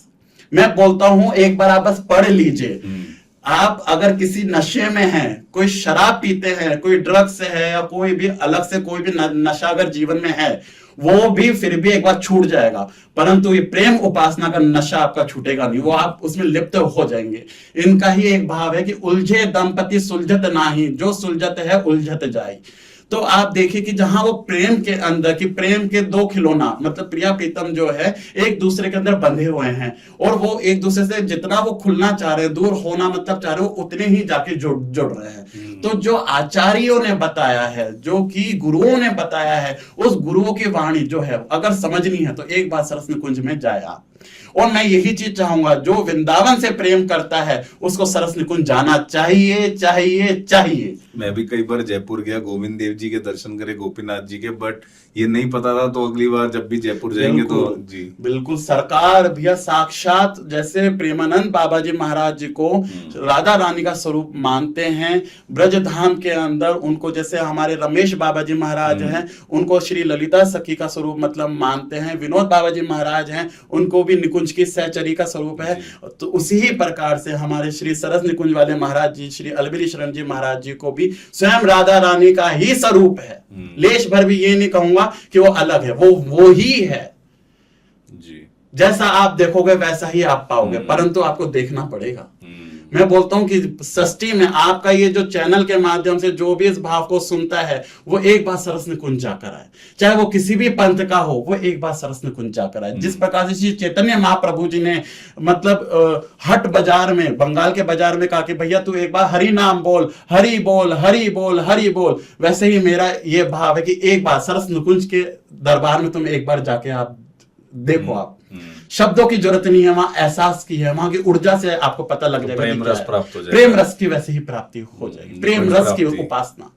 मैं बोलता हूं एक बार आप बस पढ़ लीजिए। आप अगर किसी नशे में हैं, कोई शराब पीते हैं, कोई ड्रग्स है, या कोई भी अलग से कोई भी नशा अगर जीवन में है, वो भी फिर भी एक बार छूट जाएगा, परंतु ये प्रेम उपासना का नशा आपका छूटेगा नहीं, वो आप उसमें लिप्त हो जाएंगे। इनका ही एक भाव है कि उलझे दंपति सुलझत नाही, जो सुलझत है उलझत जाए। तो आप देखिए कि जहां वो प्रेम के अंदर कि प्रेम के दो खिलौना मतलब प्रिया प्रीतम जो है एक दूसरे के अंदर बंधे हुए हैं, और वो एक दूसरे से जितना वो खुलना चाह रहे हैं, दूर होना मतलब चाह रहे हो, उतने ही जाके जुड़ रहे हैं। तो जो आचार्यों ने बताया है, जो कि गुरुओं ने बताया है, उस गुरुओं की वाणी जो है अगर समझनी है तो एक बार सरस निकुंज में जाए आप। और मैं यही चीज चाहूंगा, जो वृंदावन से प्रेम करता है उसको सरस निकुंज जाना चाहिए चाहिए चाहिए। मैं भी कई बार जयपुर गया, गोविंद देव जी के दर्शन करे, गोपीनाथ जी के, बट ये नहीं पता था, तो अगली बार जब भी जयपुर जाएंगे तो जी बिल्कुल सरकार भैया साक्षात जैसे प्रेमानंद बाबा जी महाराज जी को राधा रानी का स्वरूप मानते हैं, ब्रज धाम के अंदर उनको जैसे हमारे रमेश बाबा जी महाराज हैं, उनको श्री ललिता सखी का स्वरूप मतलब मानते हैं, विनोद बाबा जी महाराज हैं, उनको भी निकुंज की सहचरी का स्वरूप है। तो उसी ही प्रकार से हमारे श्री सरस निकुंज वाले महाराज जी, श्री अलबेली शरण जी महाराज जी को भी स्वयं राधा रानी का ही स्वरूप है। लेश भर भी ये नहीं कहूंगा कि वो अलग है, वो ही है जी। जैसा आप देखोगे वैसा ही आप पाओगे, परंतु आपको देखना पड़ेगा। मैं बोलता हूं कि सृष्टि में आपका ये जो चैनल के माध्यम से जो भी इस भाव को सुनता है, वो एक बार सरस निकुंज जाकर आए, चाहे वो किसी भी पंथ का हो, वो एक बार सरस निकुंज जाकर आए। जिस प्रकार से श्री चैतन्य महाप्रभु जी ने मतलब हट बाजार में, बंगाल के बाजार में कहा कि भैया तू एक बार हरि नाम बोल, हरि बोल, हरि बोल, हरि बोल, वैसे ही मेरा ये भाव है कि एक बार सरस निकुंज के दरबार में तुम एक बार जाके आप देखो। आप शब्दों की जरूरत नहीं है, वहां एहसास की है, वहां की ऊर्जा से आपको पता लग जाएगा, प्रेम रस प्राप्त हो जाएगा, प्रेम रस की वैसे ही प्राप्ति हो जाएगी, प्रेम रस की उपासना।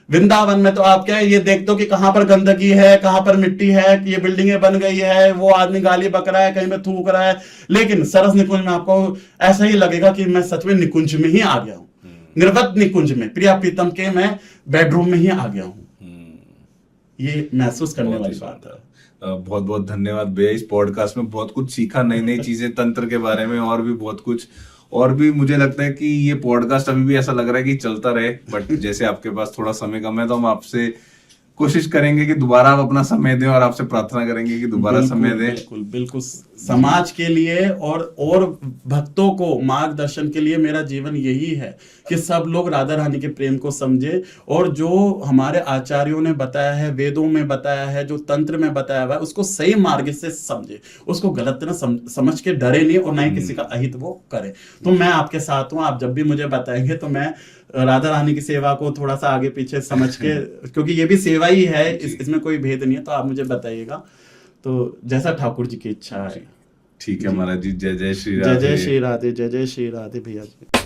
वृंदावन में तो आप क्या है, ये देखते हो कि कहां पर गंदगी है, कहां पर मिट्टी है, कि ये बिल्डिंगें बन गई है, वो आदमी गाली बक रहा है, कहीं पे थूक रहा है, लेकिन सरस निकुंज में आपको ऐसा ही लगेगा कि मैं सच में निकुंज में ही आ गया हूं, निर्वत निकुंज में, प्रिया प्रीतम के मैं बेडरूम में ही आ गया हूं। ये महसूस करने वाली बात है। बहुत बहुत धन्यवाद भैया, इस पॉडकास्ट में बहुत कुछ सीखा, नई नई चीजें तंत्र के बारे में, और भी बहुत कुछ। और भी मुझे लगता है कि ये पॉडकास्ट अभी भी ऐसा लग रहा है कि चलता रहे, बट जैसे आपके पास थोड़ा समय कम है तो हम आपसे कोशिश करेंगे कि दोबारा आप अपना समय दें और आपसे प्रार्थना करेंगे कि दोबारा समय दें। बिल्कुल बिल्कुल समाज के लिए और भक्तों को मार्गदर्शन के लिए मेरा जीवन यही है कि सब लोग राधा रानी के प्रेम को समझे, और जो हमारे आचार्यों ने बताया है, वेदों में बताया है, जो तंत्र में बताया हुआ है, उसको सही मार्ग से समझे, उसको गलत ना समझ के डरे नहीं, और ना ही किसी का अहित वो करे। तो मैं आपके साथ हूँ, आप जब भी मुझे बताएंगे तो मैं राधा रानी की सेवा को थोड़ा सा आगे पीछे समझ के, क्योंकि ये भी सेवा ही है, इसमें कोई भेद नहीं है, तो आप मुझे बताइएगा तो जैसा ठाकुर जी की इच्छा है। ठीक है महाराज जी, जय जय श्री जय राधे। जय श्री राधे, जय जय श्री राधे भैया जी।